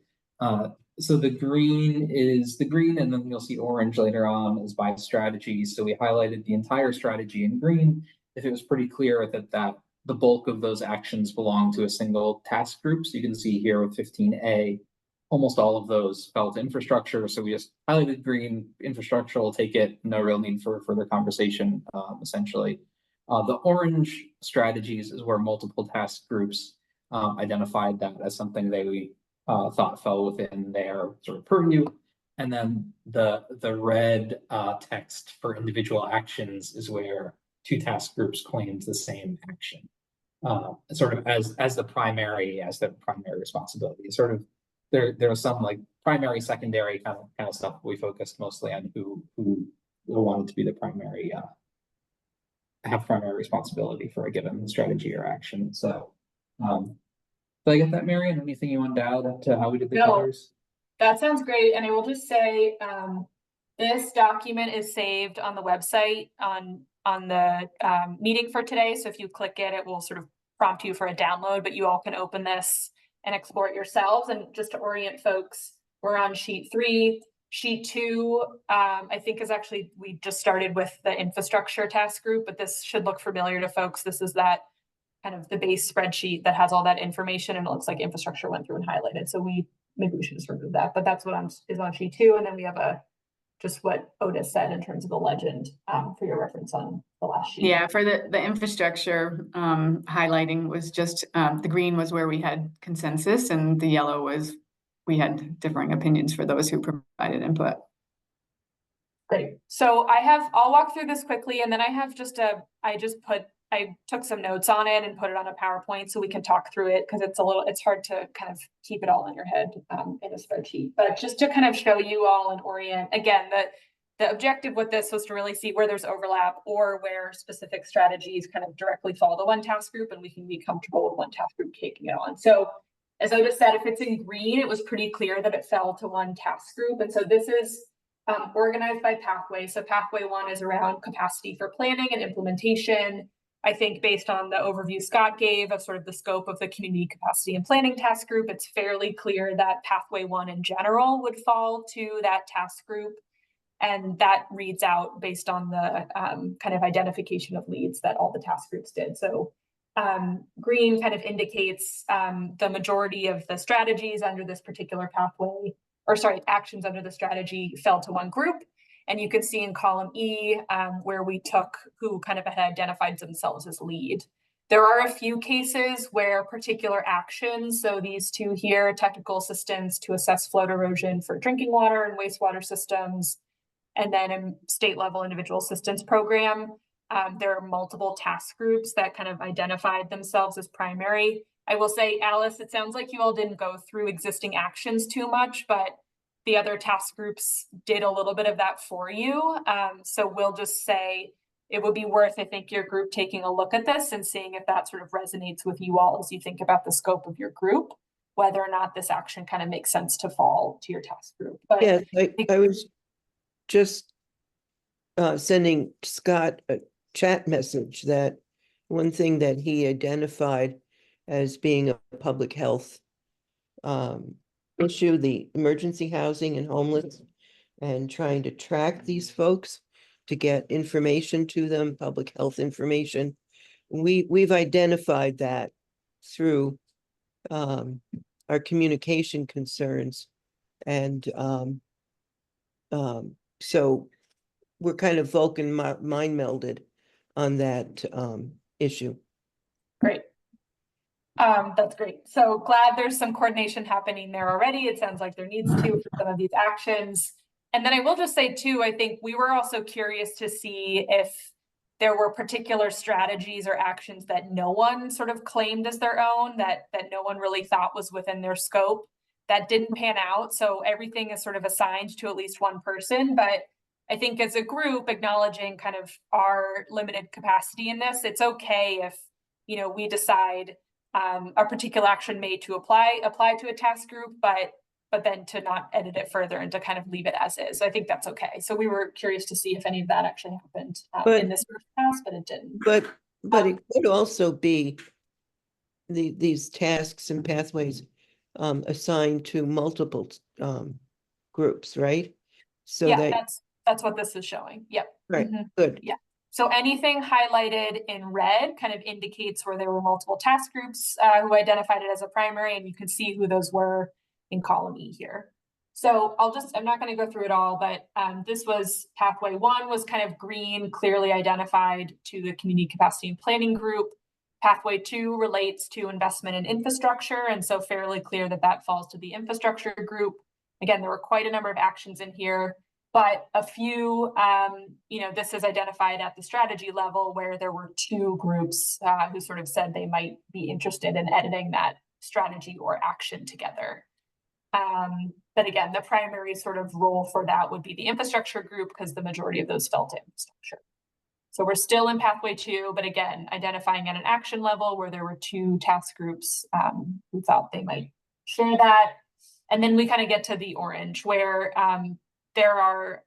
So the green is the green, and then you'll see orange later on is by strategy. So we highlighted the entire strategy in green if it was pretty clear that the bulk of those actions belong to a single task group. So you can see here with 15A, almost all of those fell to infrastructure. So we just highlighted green, infrastructure will take it, no real need for further conversation, essentially. The orange strategies is where multiple task groups identified that as something they thought fell within their sort of purview. And then the red text for individual actions is where two task groups claimed the same action, sort of as the primary responsibility. Sort of there was some like primary, secondary kind of stuff. We focused mostly on who wanted to be the primary, have primary responsibility for a given strategy or action. So did I get that, Marion? Anything you wanted to add to how we did the colors? That sounds great. And I will just say, this document is saved on the website on the meeting for today. So if you click it, it will sort of prompt you for a download, but you all can open this and explore it yourselves. And just to orient folks, we're on sheet 3. Sheet 2, I think is actually, we just started with the infrastructure task group, but this should look familiar to folks. This is that kind of the base spreadsheet that has all that information, and it looks like infrastructure went through and highlighted. So maybe we should just remove that, but that's what is on sheet 2. And then we have just what Otis said in terms of the legend for your reference on the last sheet. Yeah, for the infrastructure highlighting was just the green was where we had consensus, and the yellow was we had differing opinions for those who provided input. Great. So I'll walk through this quickly, and then I have I took some notes on it and put it on a PowerPoint so we can talk through it, because it's hard to kind of keep it all in your head in a spreadsheet. But just to kind of show you all and orient, again, the objective with this was to really see where there's overlap or where specific strategies kind of directly fall to one task group, and we can be comfortable with one task group taking it on. So as Otis said, if it's in green, it was pretty clear that it fell to one task group. And so this is organized by pathway. So pathway 1 is around capacity for planning and implementation. I think based on the overview Scott gave of sort of the scope of the community capacity and planning task group, it's fairly clear that pathway 1 in general would fall to that task group. And that reads out based on the kind of identification of leads that all the task groups did. So green kind of indicates the majority of the strategies under this particular pathway, or sorry, actions under the strategy fell to one group. And you can see in column E where we took who kind of had identified themselves as lead. There are a few cases where particular actions, so these two here, technical assistance to assess flood erosion for drinking water and wastewater systems, and then a state level individual assistance program. There are multiple task groups that kind of identified themselves as primary. I will say, Alice, it sounds like you all didn't go through existing actions too much, but the other task groups did a little bit of that for you. So we'll just say it would be worth, I think, your group taking a look at this and seeing if that sort of resonates with you all as you think about the scope of your group, whether or not this action kind of makes sense to fall to your task group. But Yeah, I was just sending Scott a chat message that one thing that he identified as being a public health issue, the emergency housing and homeless, and trying to track these folks to get information to them, public health information. We've identified that through our communication concerns, and so we're kind of Vulcan mind melded on that issue. Great. That's great. So glad there's some coordination happening there already. It sounds like there needs to for some of these actions. And then I will just say too, I think we were also curious to see if there were particular strategies or actions that no one sort of claimed as their own, that no one really thought was within their scope, that didn't pan out. So everything is sort of assigned to at least one person. But I think as a group, acknowledging kind of our limited capacity in this, it's okay if, you know, we decide a particular action made to apply to a task group, but then to not edit it further and to kind of leave it as is. I think that's okay. So we were curious to see if any of that actually happened in this first pass, but it didn't. But it could also be these tasks and pathways assigned to multiple groups, right? So yeah, that's what this is showing. Yep. Right. Good. Yeah. So anything highlighted in red kind of indicates where there were multiple task groups who identified it as a primary, and you can see who those were in column E here. So I'm not going to go through it all, but this was pathway 1 was kind of green, clearly identified to the community capacity and planning group. Pathway 2 relates to investment in infrastructure, and so fairly clear that that falls to the infrastructure group. Again, there were quite a number of actions in here, but a few, you know, this is identified at the strategy level where there were 2 groups who sort of said they might be interested in editing that strategy or action together. But again, the primary sort of role for that would be the infrastructure group because the majority of those fell to infrastructure. So we're still in pathway 2, but again, identifying at an action level where there were 2 task groups who thought they might share that. And then we kind of get to the orange where there are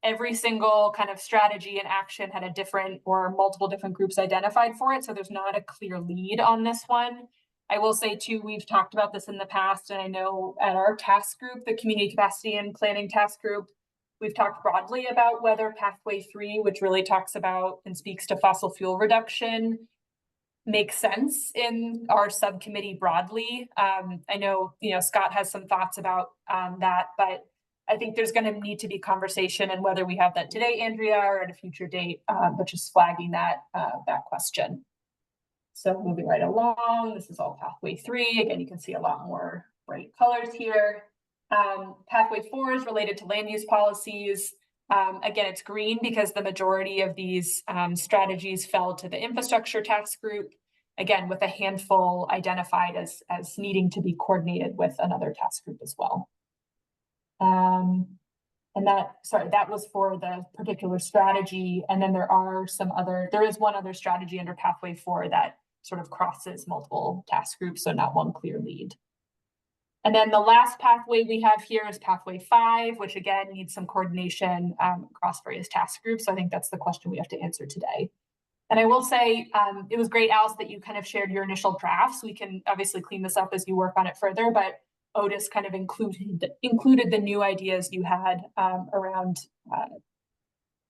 every single kind of strategy and action had a different or multiple different groups identified for it. So there's not a clear lead on this one. I will say too, we've talked about this in the past, and I know at our task group, the community capacity and planning task group, we've talked broadly about whether pathway 3, which really talks about and speaks to fossil fuel reduction, makes sense in our subcommittee broadly. I know, you know, Scott has some thoughts about that, but I think there's going to need to be conversation, and whether we have that today, Andrea, or at a future date, but just flagging that question. So moving right along, this is all pathway 3. Again, you can see a lot more bright colors here. Pathway 4 is related to land use policies. Again, it's green because the majority of these strategies fell to the infrastructure task group, again, with a handful identified as needing to be coordinated with another task group as well. And that was for the particular strategy. And then there is one other strategy under pathway 4 that sort of crosses multiple task groups, so not one clear lead. And then the last pathway we have here is pathway 5, which again needs some coordination across various task groups. So I think that's the question we have to answer today. And I will say, it was great, Alice, that you kind of shared your initial drafts. We can obviously clean this up as you work on it further, but Otis kind of included the new ideas you had around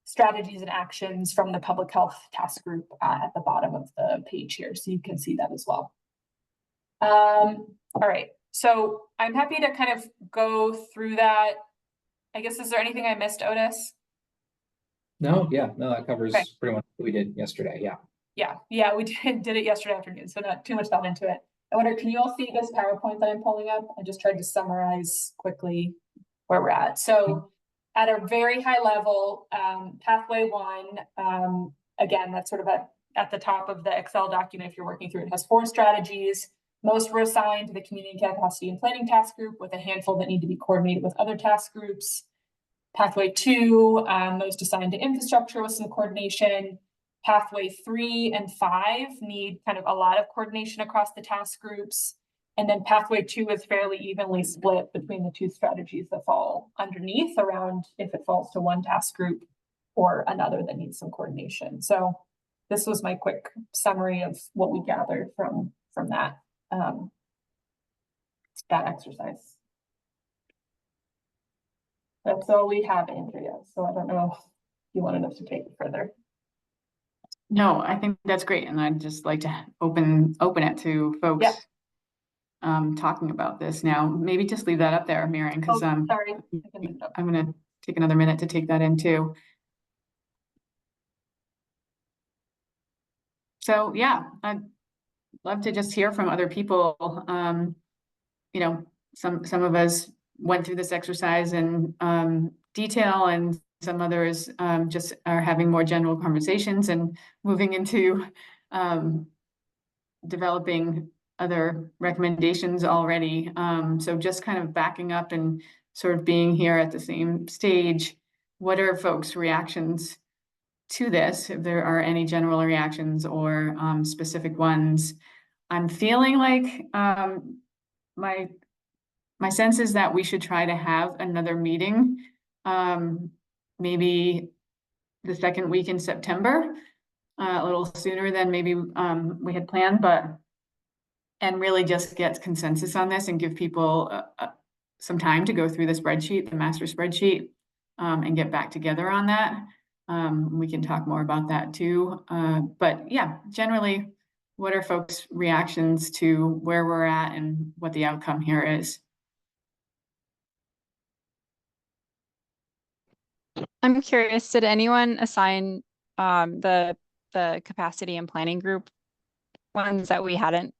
strategies and actions from the public health task group at the bottom of the page here. So you can see that as well. All right. So I'm happy to kind of go through that. I guess, is there anything I missed, Otis? No, yeah, no, that covers Okay. pretty much what we did yesterday. Yeah. Yeah, we did it yesterday afternoon, so not too much thought into it. I wonder, can you all see this PowerPoint that I'm pulling up? I just tried to summarize quickly where we're at. So at a very high level, pathway 1, again, that's sort of at the top of the Excel document if you're working through it, has 4 strategies. Most were assigned to the community capacity and planning task group, with a handful that need to be coordinated with other task groups. Pathway 2, most assigned to infrastructure with some coordination. Pathway 3 and 5 need kind of a lot of coordination across the task groups. And then pathway 2 is fairly evenly split between the 2 strategies that fall underneath, around if it falls to one task group or another that needs some coordination. So this was my quick summary of what we gathered from that exercise. That's all we have, Andrea. So I don't know if you wanted us to take it further. No, I think that's great. And I'd just like to open it to folks. Yeah. Talking about this now. Maybe just leave that up there, Marion, because sorry. I'm gonna take another minute to take that in too. So yeah, I'd love to just hear from other people. You know, some of us went through this exercise in detail, and some others just are having more general conversations and moving into developing other recommendations already. So just kind of backing up and sort of being here at the same stage. What are folks' reactions to this? If there are any general reactions or specific ones. I'm feeling like my sense is that we should try to have another meeting, maybe the second week in September, a little sooner than maybe we had planned, and really just get consensus on this and give people some time to go through the spreadsheet, the master spreadsheet, and get back together on that. We can talk more about that too. But yeah, generally, what are folks' reactions to where we're at and what the outcome here is? I'm curious, did anyone assign the capacity and planning group ones that we hadn't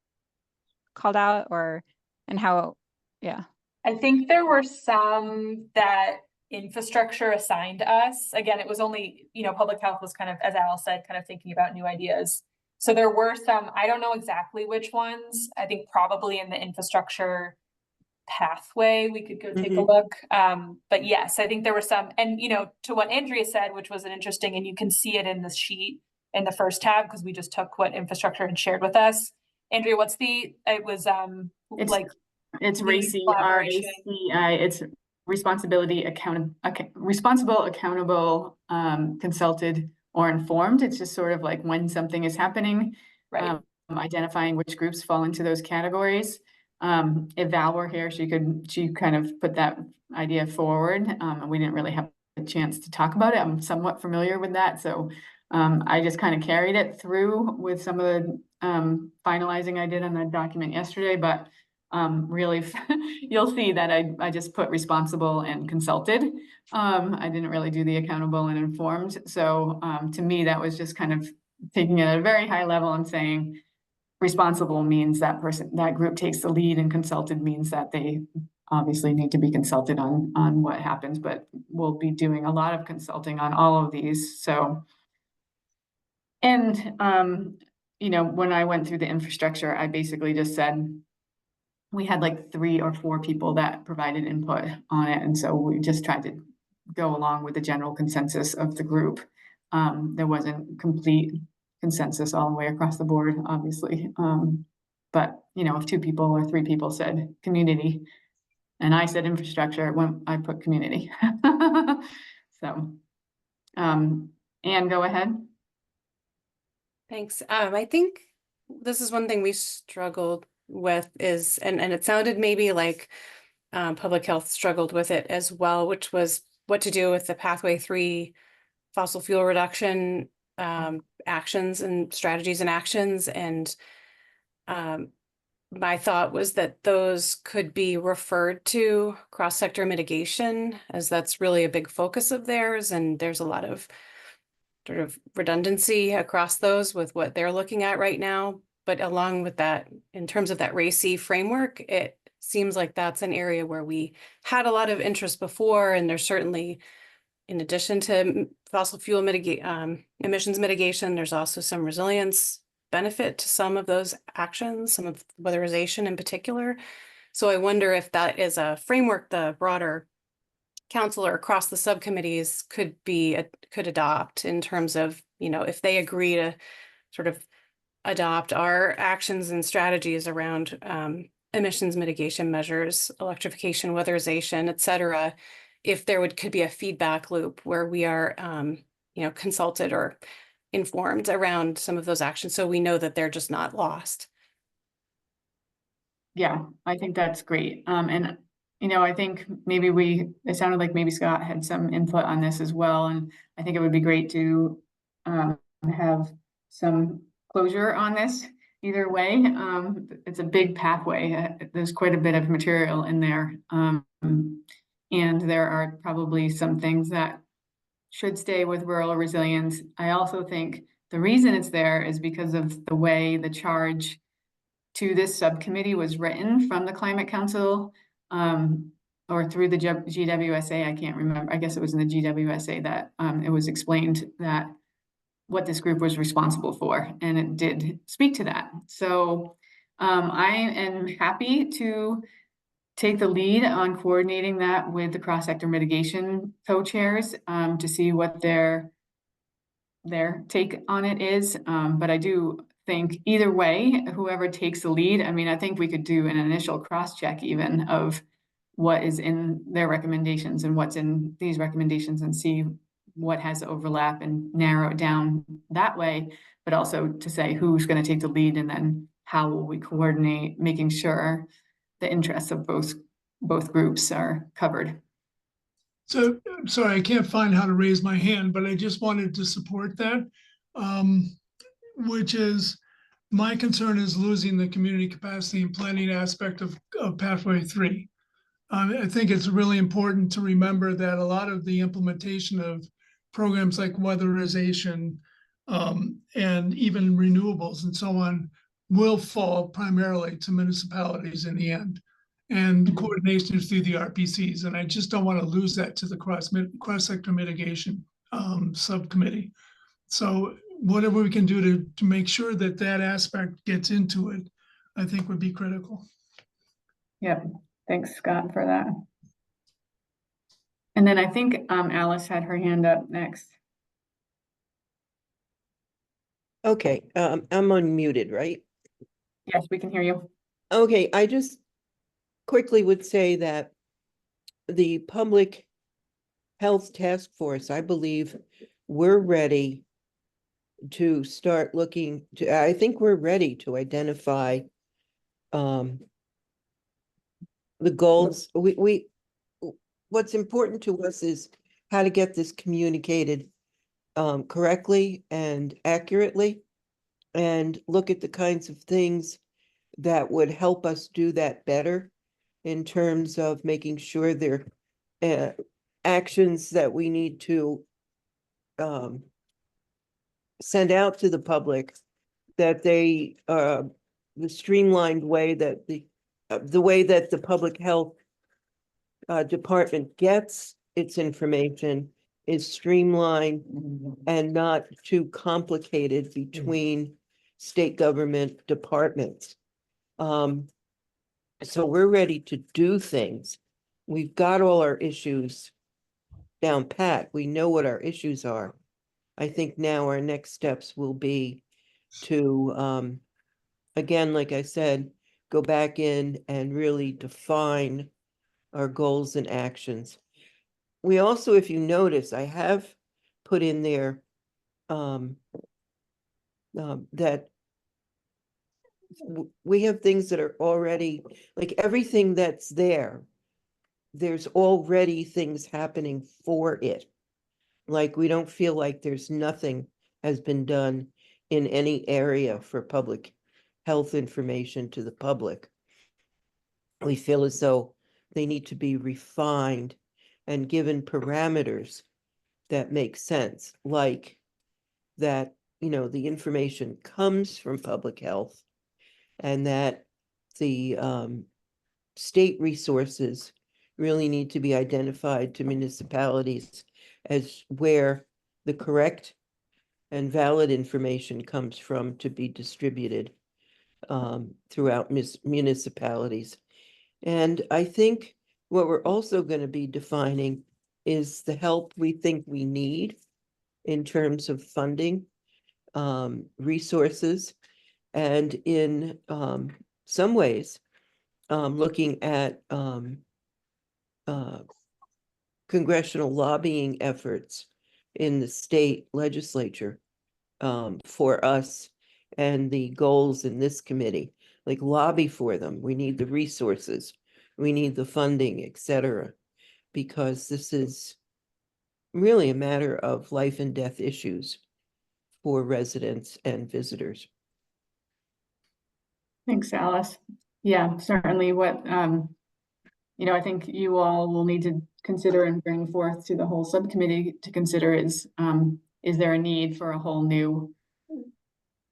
called out, or and how? Yeah. I think there were some that infrastructure assigned us. Again, it was only, public health was kind of, as Al said, kind of thinking about new ideas. So there were some, I don't know exactly which ones. I think probably in the infrastructure pathway, we could go take a look. But yes, I think there were some, and to what Andrea said, which was an interesting, and you can see it in the sheet in the first tab, because we just took what infrastructure had shared with us. Andrea, It's RACI, RACI. It's responsible, accountable, consulted, or informed. It's just sort of like when something is happening, right. Identifying which groups fall into those categories. If Val were here, she kind of put that idea forward. We didn't really have a chance to talk about it. I'm somewhat familiar with that, so I just kind of carried it through with some of the finalizing I did on that document yesterday, but really you'll see that I just put responsible and consulted. I didn't really do the accountable and informed. So to me, that was just kind of taking it at a very high level and saying responsible means that group takes the lead, and consulted means that they obviously need to be consulted on what happens, but we'll be doing a lot of consulting on all of these. So, and when I went through the infrastructure, I basically just said, we had like 3 or 4 people that provided input on it. And so we just tried to go along with the general consensus of the group. There wasn't complete consensus all the way across the board, obviously. But if 2 people or 3 people said community, And I said infrastructure when I put community. So, Anne, go ahead. Thanks. I think this is one thing we struggled with is, and it sounded maybe like public health struggled with it as well, which was what to do with the pathway 3 fossil fuel reduction actions and strategies and actions. And my thought was that those could be referred to cross-sector mitigation, as that's really a big focus of theirs. And there's a lot of sort of redundancy across those with what they're looking at right now. But along with that, in terms of that RACI framework, it seems like that's an area where we had a lot of interest before. And there's certainly, in addition to fossil fuel emissions mitigation, there's also some resilience benefit to some of those actions, some of weatherization in particular. So I wonder if that is a framework the broader council or across the subcommittees could adopt in terms of, if they agree to sort of adopt our actions and strategies around emissions mitigation measures, electrification, weatherization, et cetera, if there could be a feedback loop where we are, consulted or informed around some of those actions, so we know that they're just not lost. Yeah, I think that's great. And I think maybe it sounded like maybe Scott had some input on this as well. And I think it would be great to have some closure on this either way. It's a big pathway. There's quite a bit of material in there. And there are probably some things that should stay with rural resilience. I also think the reason it's there is because of the way the charge to this subcommittee was written from the Climate Council, or through the GWSA. I can't remember. I guess it was in the GWSA that it was explained that what this group was responsible for, and it did speak to that. So I am happy to take the lead on coordinating that with the cross-sector mitigation co-chairs to see what their take on it is. But I do think either way, whoever takes the lead, I think we could do an initial cross-check even of what is in their recommendations and what's in these recommendations, and see what has overlap and narrow it down that way, but also to say who's going to take the lead, and then how will we coordinate making sure the interests of both groups are covered. So, sorry, I can't find how to raise my hand, but I just wanted to support that, which is my concern is losing the community capacity and planning aspect of Pathway 3. I think it's really important to remember that a lot of the implementation of programs like weatherization and even renewables and so on will fall primarily to municipalities in the end, and coordination is through the RPCs. And I just don't want to lose that to the cross-sector mitigation subcommittee. So whatever we can do to make sure that that aspect gets into it, I think would be critical. Yep. Thanks, Scott, for that. And then I think Alice had her hand up next. Okay, I'm unmuted, right? Yes, we can hear you. Okay, I just quickly would say that the Public Health Task Force, I believe we're ready to start looking to, I think we're ready to identify the goals. What's important to us is how to get this communicated correctly and accurately, and look at the kinds of things that would help us do that better in terms of making sure there are actions that we need to send out to the public, that they the streamlined way that the way that the public health department gets its information is streamlined and not too complicated between state government departments. So we're ready to do things. We've got all our issues down pat. We know what our issues are. I think now our next steps will be to, again, like I said, go back in and really define our goals and actions. We also, if you notice, I have put in there that we have things that are already, like everything that's there, there's already things happening for it. Like we don't feel like there's nothing has been done in any area for public health information to the public. We feel as though they need to be refined and given parameters that make sense, like that, the information comes from public health and that the state resources really need to be identified to municipalities as where the correct and valid information comes from to be distributed throughout municipalities. And I think what we're also going to be defining is the help we think we need in terms of funding, resources, and in some ways, looking at congressional lobbying efforts in the state legislature for us and the goals in this committee, like lobby for them. We need the resources, we need the funding, etc., because this is really a matter of life and death issues for residents and visitors. Thanks, Alice. Yeah, certainly what, I think you all will need to consider and bring forth to the whole subcommittee to consider is there a need for a whole new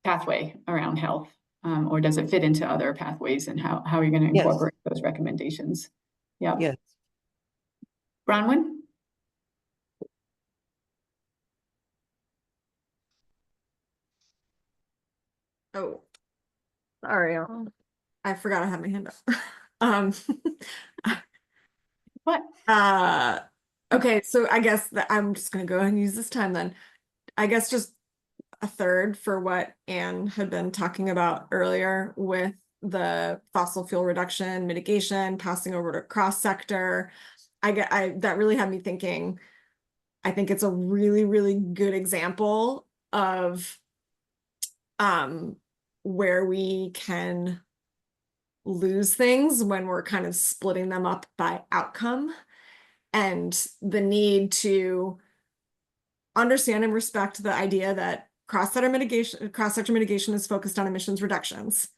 pathway around health? Or does it fit into other pathways, and how are you going to Yes. incorporate those recommendations? Yeah. Yes. Bronwyn? Oh, sorry. I forgot I had my hand up. Um, What? okay, so I guess that I'm just gonna go ahead and use this time then. I guess just a third for what Anne had been talking about earlier with the fossil fuel reduction, mitigation, passing over to cross sector. That really had me thinking. I think it's a really, really good example of where we can lose things when we're kind of splitting them up by outcome, and the need to understand and respect the idea that cross-sector mitigation is focused on emissions reductions.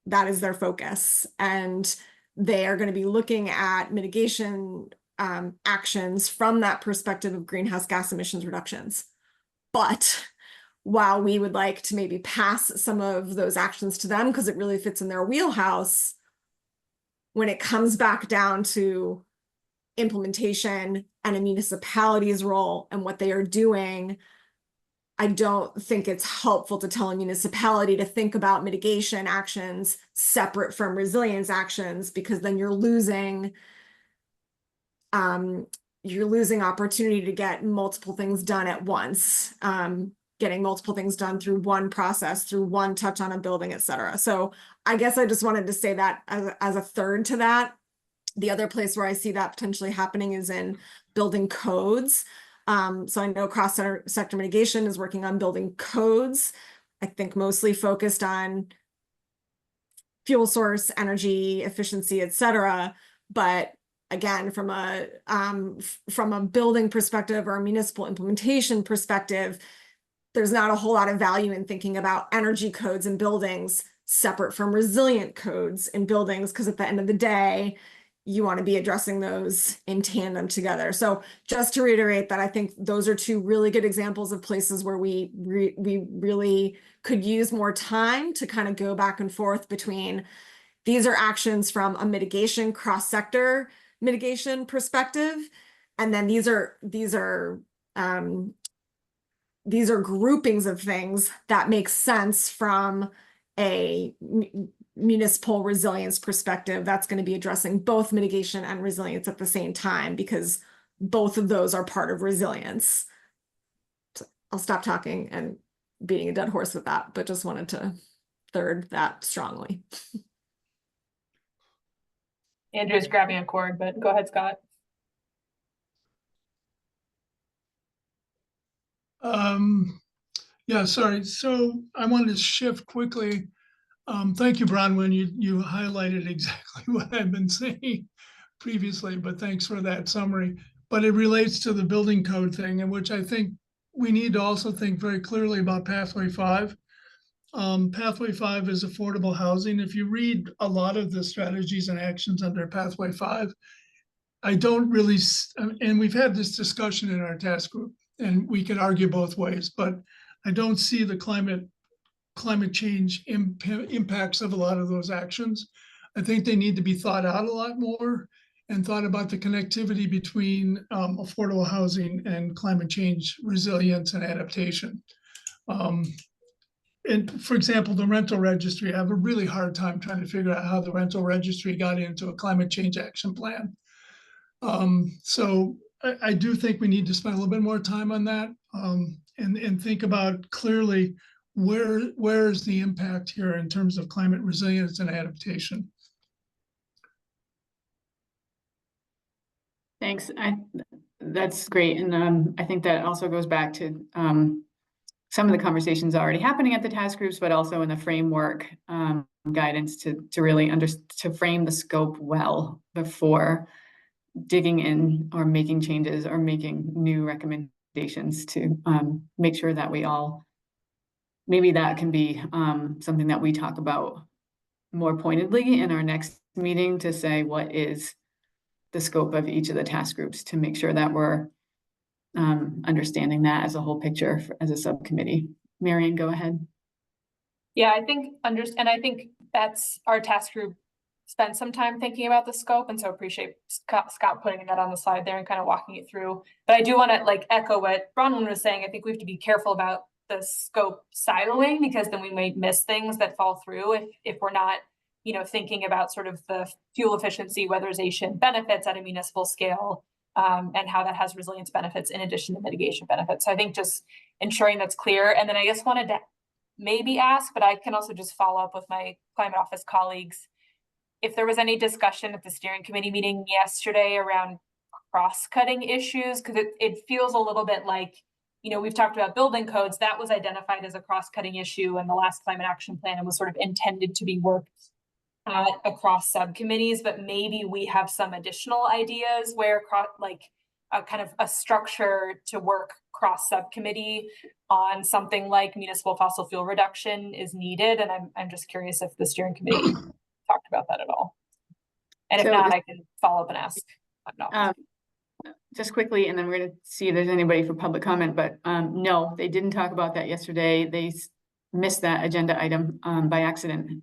That is their focus, and they are going to be looking at mitigation actions from that perspective of greenhouse gas emissions reductions. But while we would like to maybe pass some of those actions to them because it really fits in their wheelhouse, when it comes back down to implementation and a municipality's role and what they are doing, I don't think it's helpful to tell a municipality to think about mitigation actions separate from resilience actions, because then you're losing opportunity to get multiple things done at once. Getting multiple things done through one process, through one touch on a building, et cetera. So I guess I just wanted to say that as a third to that. The other place where I see that potentially happening is in building codes. So I know cross-sector mitigation is working on building codes, I think mostly focused on fuel source, energy, efficiency, et cetera. But again, from a building perspective or a municipal implementation perspective, there's not a whole lot of value in thinking about energy codes in buildings separate from resilient codes in buildings, because at the end of the day, you want to be addressing those in tandem together. So just to reiterate that, I think those are two really good examples of places where we really could use more time to kind of go back and forth between these are actions from a mitigation cross-sector mitigation perspective, and then these are groupings of things that make sense from a municipal resilience perspective that's going to be addressing both mitigation and resilience at the same time, because both of those are part of resilience. So I'll stop talking and beating a dead horse with that, but just wanted to third that strongly. Andrea's grabbing a cord, but go ahead, Scott. Yeah, sorry. So I wanted to shift quickly. Thank you, Bronwyn. You highlighted exactly what I've been saying previously, but thanks for that summary. But it relates to the building code thing, in which I think we need to also think very clearly about Pathway 5. Pathway 5 is affordable housing. If you read a lot of the strategies and actions under Pathway 5, I don't really, and we've had this discussion in our task group, and we could argue both ways, but I don't see the climate change impacts of a lot of those actions. I think they need to be thought out a lot more and thought about the connectivity between affordable housing and climate change resilience and adaptation. And for example, the rental registry, I have a really hard time trying to figure out how the rental registry got into a climate change action plan. So I do think we need to spend a little bit more time on that and think about clearly where is the impact here in terms of climate resilience and adaptation. Thanks. That's great. And I think that also goes back to some of the conversations already happening at the task groups, but also in the framework guidance to really to frame the scope well before digging in or making changes or making new recommendations to make sure that we all, maybe that can be something that we talk about more pointedly in our next meeting, to say what is the scope of each of the task groups, to make sure that we're understanding that as a whole picture as a subcommittee. Marian, go ahead. Yeah, I think and I think that's our task group spent some time thinking about the scope, and so appreciate Scott putting that on the slide there and kind of walking it through. But I do want to like echo what Bronwyn was saying. I think we have to be careful about the scope siloing, because then we might miss things that fall through if we're not, you know, thinking about sort of the fuel efficiency weatherization benefits at a municipal scale, and how that has resilience benefits in addition to mitigation benefits. So I think just ensuring that's clear. And then I just wanted to maybe ask, but I can also just follow up with my climate office colleagues, if there was any discussion at the steering committee meeting yesterday around cross-cutting issues, because it feels a little bit like, you know, we've talked about building codes, that was identified as a cross-cutting issue in the last climate action plan and was sort of intended to be worked across subcommittees, but maybe we have some additional ideas where like a kind of a structure to work cross subcommittee on something like municipal fossil fuel reduction is needed. And I'm just curious if the steering committee talked about that at all. And if not, I can follow up and ask. Just quickly, and then we're going to see if there's anybody for public comment, but no, they didn't talk about that yesterday. They missed that agenda item by accident,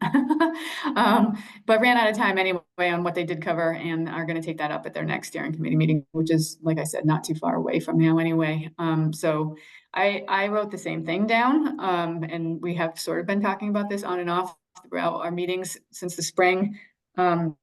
but ran out of time anyway on what they did cover, and are going to take that up at their next steering committee meeting, which is, like I said, not too far away from now anyway. So I wrote the same thing down, and we have sort of been talking about this on and off throughout our meetings since the spring, and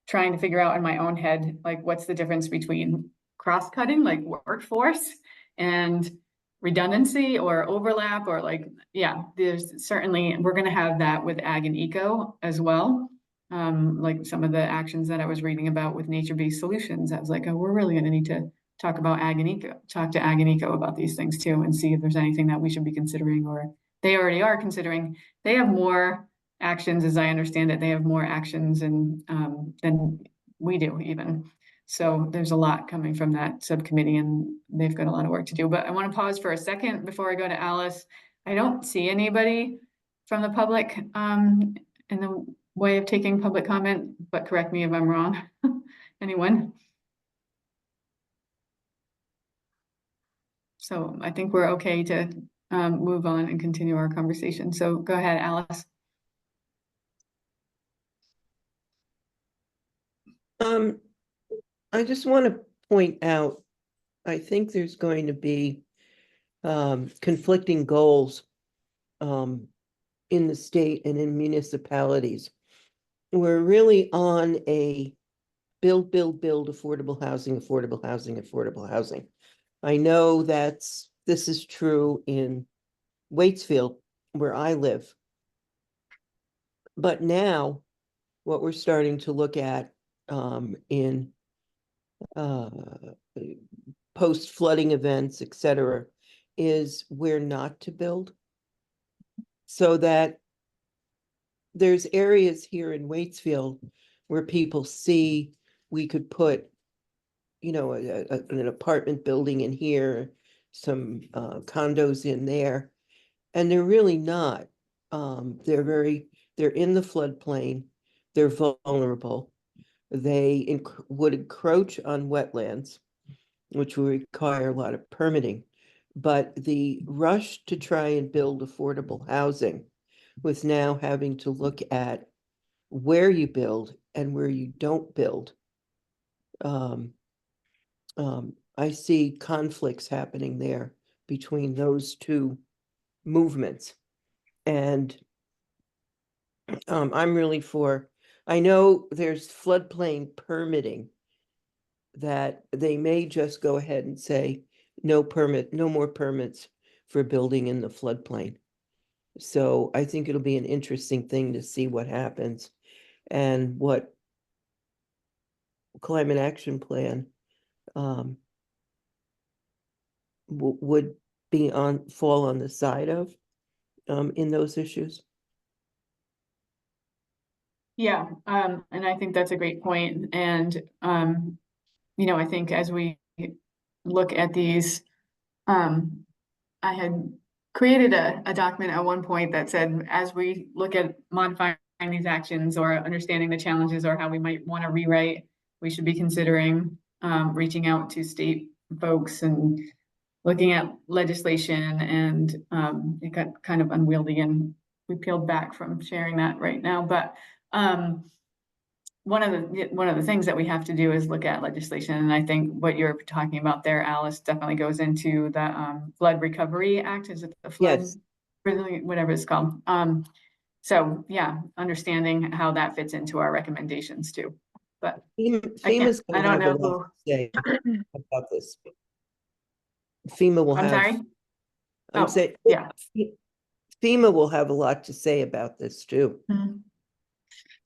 trying to figure out in my own head, like, what's the difference between cross-cutting, like workforce, and redundancy or overlap, or like, yeah, there's certainly, we're going to have that with ag and eco as well. Like some of the actions that I was reading about with nature-based solutions, I was like, oh, we're really going to need to talk about ag and eco, talk to ag and eco about these things too, and see if there's anything that we should be considering, or they already are considering. They have more actions, as I understand it, they have more actions and than we do even. So there's a lot coming from that subcommittee, and they've got a lot of work to do. But I want to pause for a second before I go to Alice. I don't see anybody from the public in the way of taking public comment, but correct me if I'm wrong. Anyone? So I think we're okay to move on and continue our conversation. So go ahead, Alice. I just want to point out, I think there's going to be conflicting goals in the state and in municipalities. We're really on a build, affordable housing, affordable housing, affordable housing. I know this is true in Waitsfield, where I live. But now what we're starting to look at in post-flooding events, etc., is where not to build. So that there's areas here in Waitsfield where people see we could put, you know, an apartment building in here, some condos in there, and they're really not. They're in the floodplain, they're vulnerable. They would encroach on wetlands, which will require a lot of permitting. But the rush to try and build affordable housing with now having to look at where you build and where you don't build. I see conflicts happening there between those two movements. And I'm really for, I know there's floodplain permitting that they may just go ahead and say, no more permits for building in the floodplain. So I think it'll be an interesting thing to see what happens and what climate action plan would be fall on the side of in those issues. Yeah, and I think that's a great point. And you know, I think as we look at these, I had created a document at one point that said, as we look at modifying these actions or understanding the challenges or how we might want to rewrite, we should be considering reaching out to state folks and looking at legislation. And it got kind of unwieldy and we peeled back from sharing that right now. But one of the things that we have to do is look at legislation. And I think what you're talking about there, Alice, definitely goes into the Flood Recovery Act. Is it the flood? Yes. Whatever it's called. So yeah, understanding how that fits into our recommendations too. But FEMA's I don't know who. Say about this. FEMA will I'm have. sorry. I'm saying, yeah. FEMA will have a lot to say about this too. Mm-hmm.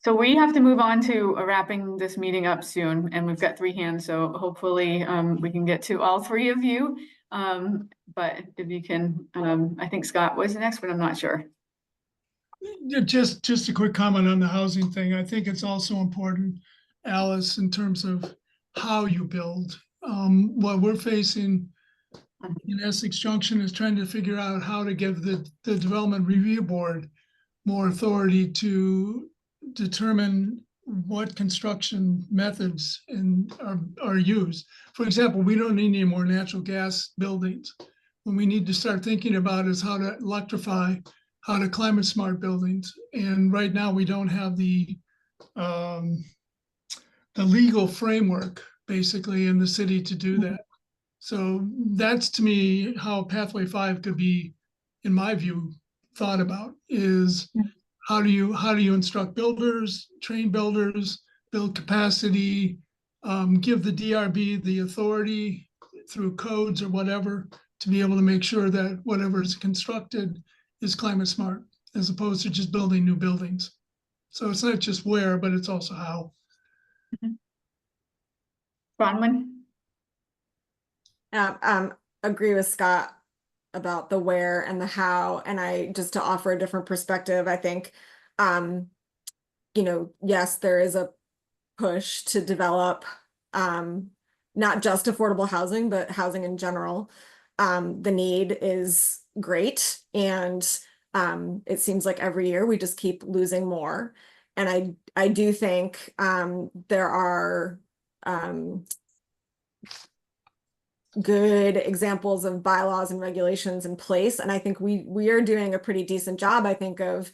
So we have to move on to wrapping this meeting up soon, and we've got 3 hands, so hopefully we can get to all 3 of you. But if you can, I think Scott was next, but I'm not sure. Just a quick comment on the housing thing. I think it's also important, Alice, in terms of how you build. What we're facing in Essex Junction is trying to figure out how to give the Development Review Board more authority to determine what construction methods are used. For example, we don't need any more natural gas buildings. What we need to start thinking about is how to electrify, how to climate smart buildings. And right now we don't have the legal framework basically in the city to do that. So that's, to me, how Pathway 5 could be, in my view, thought about is how do you instruct builders, train builders, build capacity, give the DRB the authority through codes or whatever to be able to make sure that whatever is constructed is climate smart, as opposed to just building new buildings. So it's not just where, but it's also how. Bronwyn? Agree with Scott about the where and the how. And I, just to offer a different perspective, I think, you know, yes, there is a push to develop not just affordable housing, but housing in general. The need is great. And it seems like every year we just keep losing more. And I do think there are good examples of bylaws and regulations in place. And I think we are doing a pretty decent job, I think, of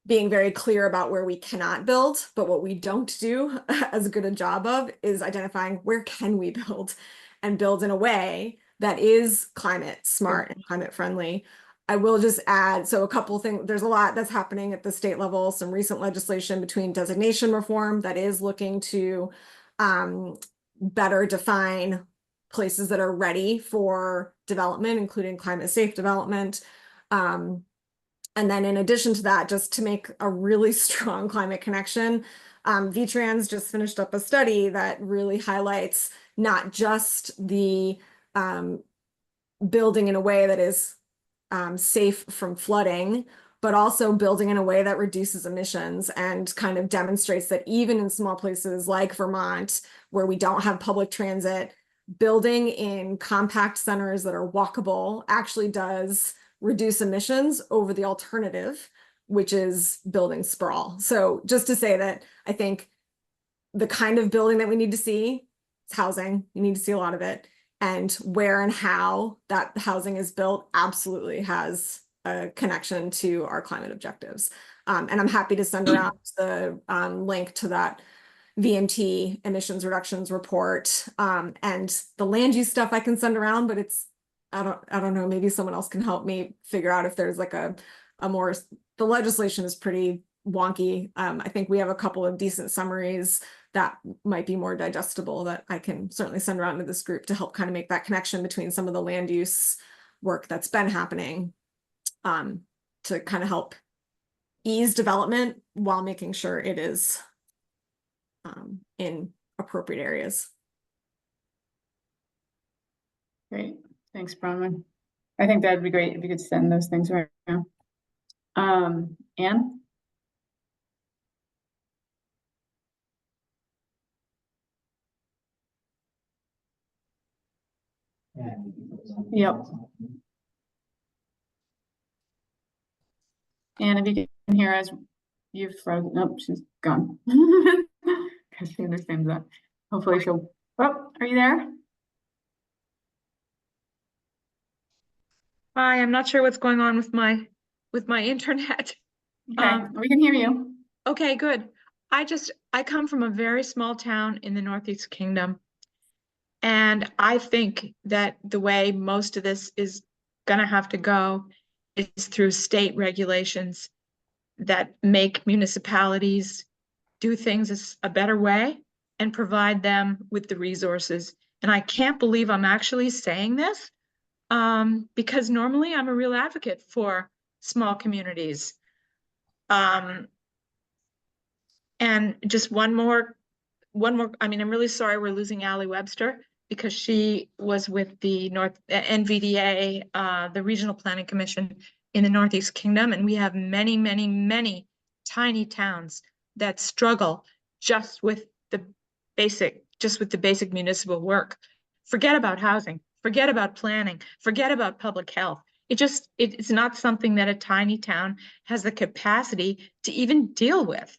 being very clear about where we cannot build. But what we don't do as good a job of is identifying where can we build and build in a way that is climate smart and climate friendly. I will just add, so a couple of things, there's a lot that's happening at the state level, some recent legislation between designation reform that is looking to better define places that are ready for development, including climate safe development. And then in addition to that, just to make a really strong climate connection, VTrans just finished up a study that really highlights not just the building in a way that is safe from flooding, but also building in a way that reduces emissions and kind of demonstrates that even in small places like Vermont, where we don't have public transit, building in compact centers that are walkable actually does reduce emissions over the alternative, which is building sprawl. So just to say that I think the kind of building that we need to see is housing. You need to see a lot of it. And where and how that housing is built absolutely has a connection to our climate objectives. And I'm happy to send around the link to that VMT emissions reductions report. And the land use stuff I can send around, but it's, I don't know, maybe someone else can help me figure out if there's like a more, the legislation is pretty wonky. I think we have a couple of decent summaries that might be more digestible that I can certainly send around to this group to help kind of make that connection between some of the land use work that's been happening to kind of help ease development while making sure it is in appropriate areas. Great, thanks, Bronwyn. I think that'd be great if you could send those things right now. Anne? Yep. And if you can hear us, you've frozen. Nope, she's gone. Because she understands that. Hopefully she'll. Oh, are you there? Hi, I'm not sure what's going on with my internet. Okay, we can hear you. Okay, good. I come from a very small town in the Northeast Kingdom. And I think that the way most of this is gonna have to go is through state regulations that make municipalities do things a better way and provide them with the resources. And I can't believe I'm actually saying this because normally I'm a real advocate for small communities. And just one more, I mean, I'm really sorry we're losing Allie Webster because she was with the NVDA, the Regional Planning Commission in the Northeast Kingdom. And we have many, many, many tiny towns that struggle just with the basic municipal work. Forget about housing, forget about planning, forget about public health. It's not something that a tiny town has the capacity to even deal with.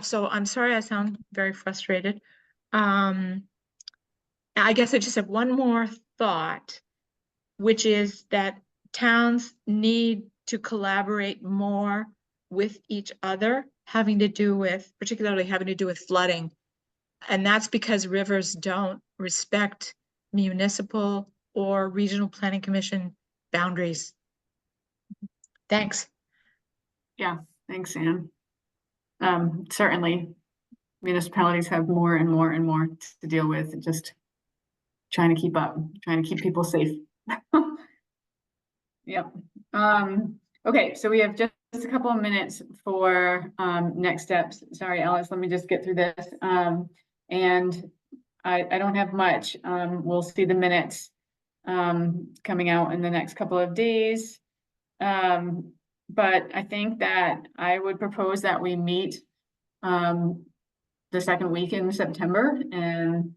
So I'm sorry I sound very frustrated. I guess I just have one more thought, which is that towns need to collaborate more with each other, particularly having to do with flooding. And that's because rivers don't respect municipal or regional planning commission boundaries. Thanks. Yeah, thanks, Anne. Certainly municipalities have more and more and more to deal with, just trying to keep up, trying to keep people safe. Yep. Okay, so we have just a couple of minutes for next steps. Sorry, Alice, let me just get through this. And I don't have much. We'll see the minutes coming out in the next couple of days. But I think that I would propose that we meet the second week in September and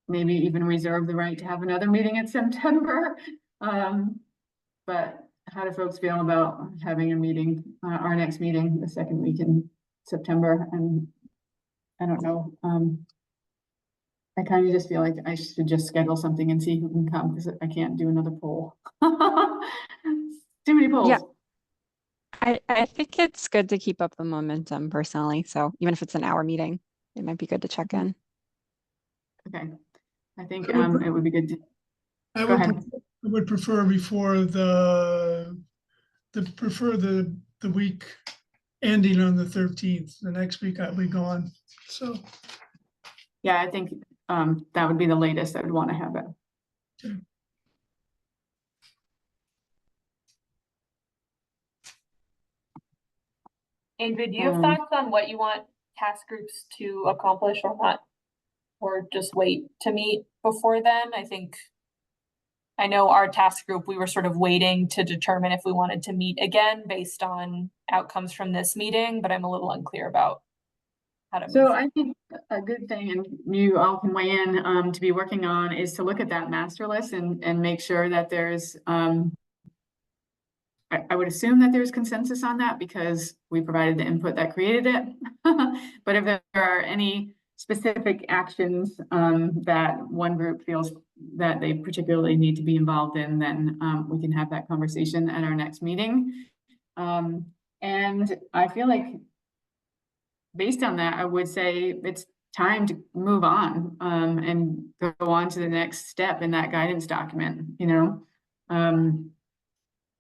maybe even reserve the right to have another meeting in September. But how do folks feel about having a meeting, our next meeting, the second week in September? And I don't know. I kind of just feel like I should just schedule something and see who can come because I can't do another poll. Too many polls. Yeah. I think it's good to keep up the momentum personally. So even if it's an hour meeting, it might be good to check in. Okay. I think it would be good to I go ahead. would prefer before the week ending on the 13th. The next week I'll be gone. So Yeah, I think that would be the latest I would want to have it. okay. Andrew, do you have thoughts on what you want task groups to accomplish or not, or just wait to meet before then. I know our task group, we were sort of waiting to determine if we wanted to meet again based on outcomes from this meeting, but I'm a little unclear about how to move. So I think a good thing, and you all can weigh in, to be working on is to look at that master list and make sure that there's, I would assume that there's consensus on that because we provided the input that created it. But if there are any specific actions that one group feels that they particularly need to be involved in, then we can have that conversation at our next meeting. And I feel like based on that, I would say it's time to move on and go on to the next step in that guidance document, you know.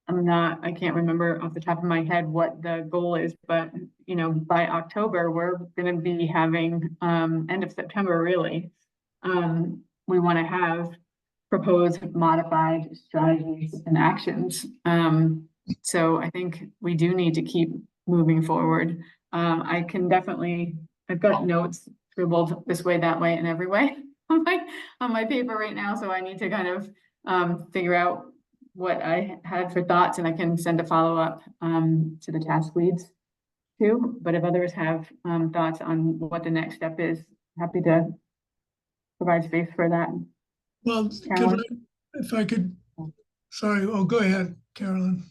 I can't remember off the top of my head what the goal is, but you know, by October, we're gonna be having, end of September, really. We wanna have proposed modified strategies and actions. So I think we do need to keep moving forward. I can definitely, I've got notes scribbled this way, that way, and every way on my paper right now, so I need to kind of figure out what I had for thoughts, and I can send a follow-up to the task leads too. But if others have thoughts on what the next step is, happy to provide space for that. Well, if I could, sorry, go ahead, Carolyn.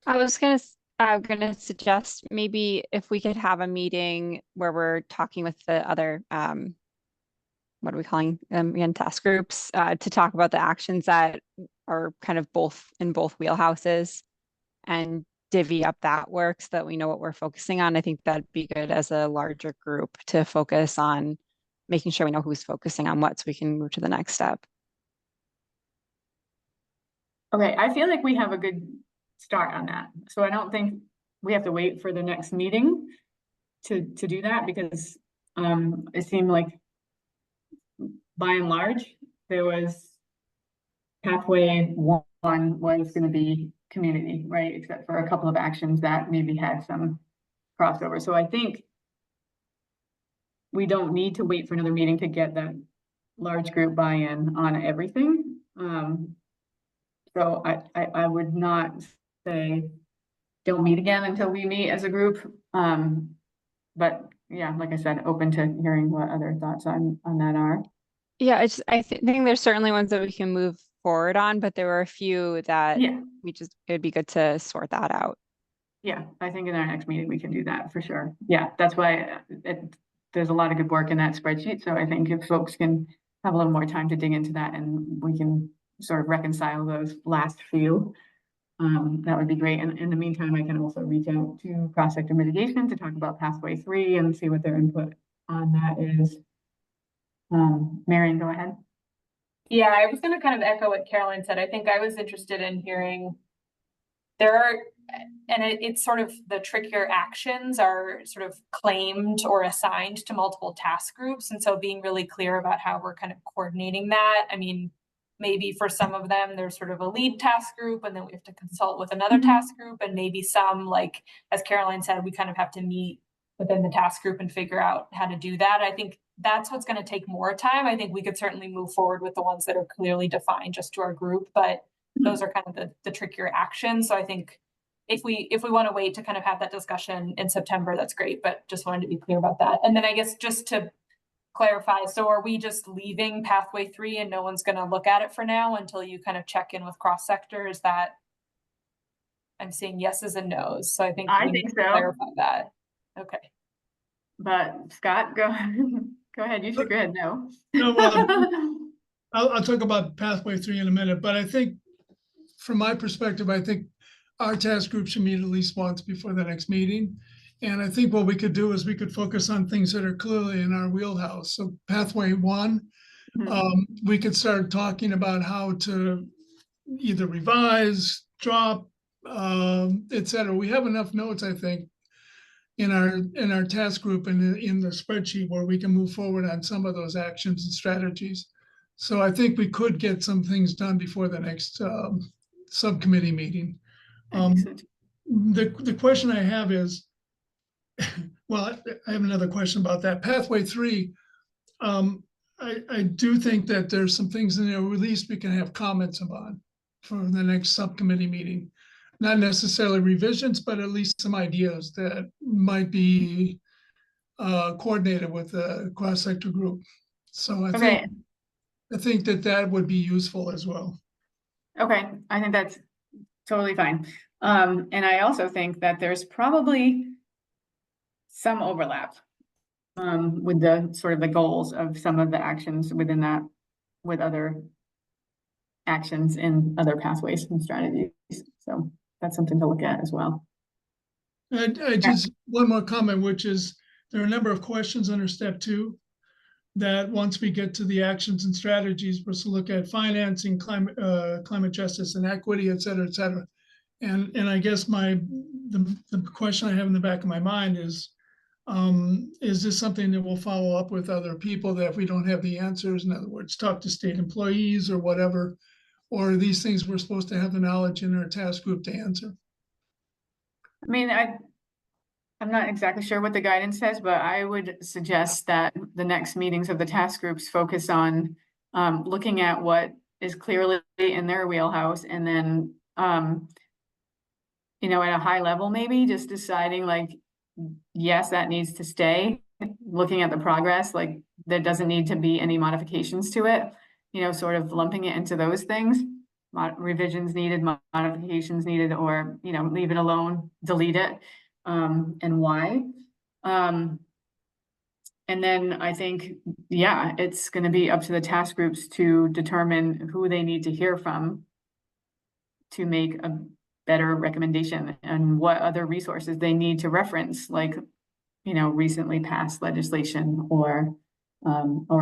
I was gonna suggest maybe if we could have a meeting where we're talking with the other what are we calling them again, task groups, to talk about the actions that are kind of in both wheelhouses and divvy up that work so that we know what we're focusing on. I think that'd be good as a larger group to focus on making sure we know who's focusing on what so we can move to the next step. Okay, I feel like we have a good start on that. So I don't think we have to wait for the next meeting to do that, because it seemed like by and large, there was pathway one was going to be community, right? Except for a couple of actions that maybe had some crossover. So I think we don't need to wait for another meeting to get that large group buy-in on everything. So I would not say don't meet again until we meet as a group. But yeah, like I said, open to hearing what other thoughts on that are. Yeah, I think there's certainly ones that we can move forward on, but there were a few that it'd be good to sort that out. Yeah, I think in our next meeting we can do that for sure. Yeah, that's why there's a lot of good work in that spreadsheet. So I think if folks can have a little more time to dig into that and we can sort of reconcile those last few, that would be great. And in the meantime, I can also reach out to cross-sector mitigation to talk about pathway 3 and see what their input on that is. Marion, go ahead. Yeah, I was going to kind of echo what Caroline said. I think I was interested in hearing it's sort of the trickier actions are sort of claimed or assigned to multiple task groups. And so being really clear about how we're kind of coordinating that. I mean, maybe for some of them, there's sort of a lead task group, and then we have to consult with another task group. And maybe some, like, as Caroline said, we kind of have to meet within the task group and figure out how to do that. I think that's what's going to take more time. I think we could certainly move forward with the ones that are clearly defined just to our group, but those are kind of the trickier actions. So I think if we want to wait to kind of have that discussion in September, that's great, but just wanted to be clear about that. And then I guess just to clarify, so are we just leaving pathway 3 and no one's going to look at it for now until you kind of check in with cross sector? Is that, I'm seeing yeses and nos, so I think we need to clarify that. Okay. But Scott, go ahead. You should go ahead. No. No, well, I'll talk about pathway 3 in a minute, but I think from my perspective, I think our task group should meet at least once before the next meeting. And I think what we could do is we could focus on things that are clearly in our wheelhouse. So pathway 1, we could start talking about how to either revise, drop, et cetera. We have enough notes, I think, in our task group and in the spreadsheet where we can move forward on some of those actions and strategies. So I think we could get some things done before the next subcommittee meeting. The question I have is, well, I have another question about that. Pathway 3. I do think that there's some things in there at least we can have comments about for the next subcommittee meeting. Not necessarily revisions, but at least some ideas that might be coordinated with the cross-sector group. So Okay, I think that would be useful as well. okay, I think that's totally fine. And I also think that there's probably some overlap with the sort of the goals of some of the actions within that, with other actions in other pathways and strategies. So that's something to look at as well. I just, one more comment, which is there are a number of questions under step 2 that once we get to the actions and strategies, we're to look at financing, climate justice and equity, et cetera, et cetera. And I guess the question I have in the back of my mind is this something that we'll follow up with other people that if we don't have the answers, in other words, talk to state employees or whatever, or are these things we're supposed to have the knowledge in our task group to answer? I mean, I'm not exactly sure what the guidance says, but I would suggest that the next meetings of the task groups focus on looking at what is clearly in their wheelhouse, and then you know, at a high level, maybe just deciding like, yes, that needs to stay. Looking at the progress, like there doesn't need to be any modifications to it, you know, sort of lumping it into those things. Revisions needed, modifications needed, or, you know, leave it alone, delete it, and why. And then I think, yeah, it's going to be up to the task groups to determine who they need to hear from to make a better recommendation, and what other resources they need to reference, like, you know, recently passed legislation, or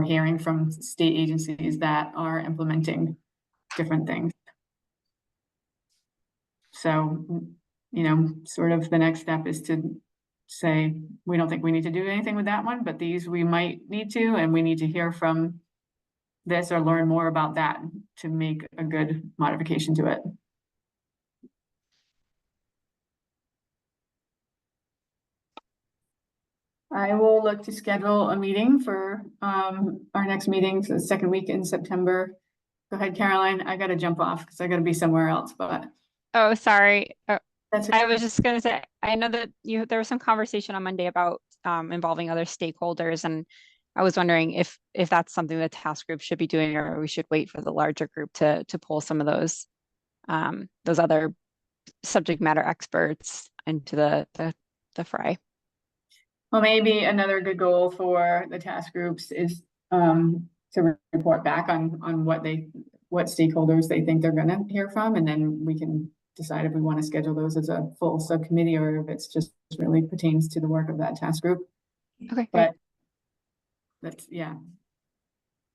hearing from state agencies that are implementing different things. So, you know, sort of the next step is to say, we don't think we need to do anything with that one, but these we might need to, and we need to hear from this or learn more about that to make a good modification to it. I will look to schedule a meeting for our next meeting for the second week in September. Go ahead, Caroline. I gotta jump off because I gotta be somewhere else, but Oh, sorry. that's I was just gonna say, I know that there was some conversation on Monday about involving other stakeholders, and I was wondering if that's something the task group should be doing, or we should wait for the larger group to pull some of those other subject matter experts into the fray. Well, maybe another good goal for the task groups is to report back on what stakeholders they think they're gonna hear from, and then we can decide if we want to schedule those as a full subcommittee, or if it's just really pertains to the work of that task group. Okay, But that's, yeah,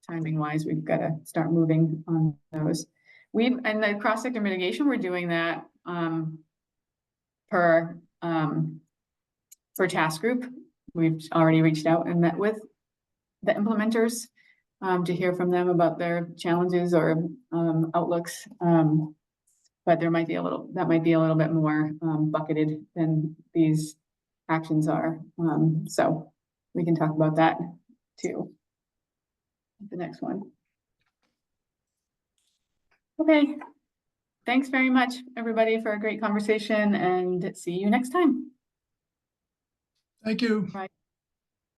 timing wise, we've got to start moving on those. And the cross-sector mitigation, we're doing that per task group. We've already reached out and met with the implementers to hear from them about their challenges or outlooks. But that might be a little bit more bucketed than these actions are. So we can talk about that too. The next one. Okay. Thanks very much, everybody, for a great conversation, and see you next time. Thank you. Bye.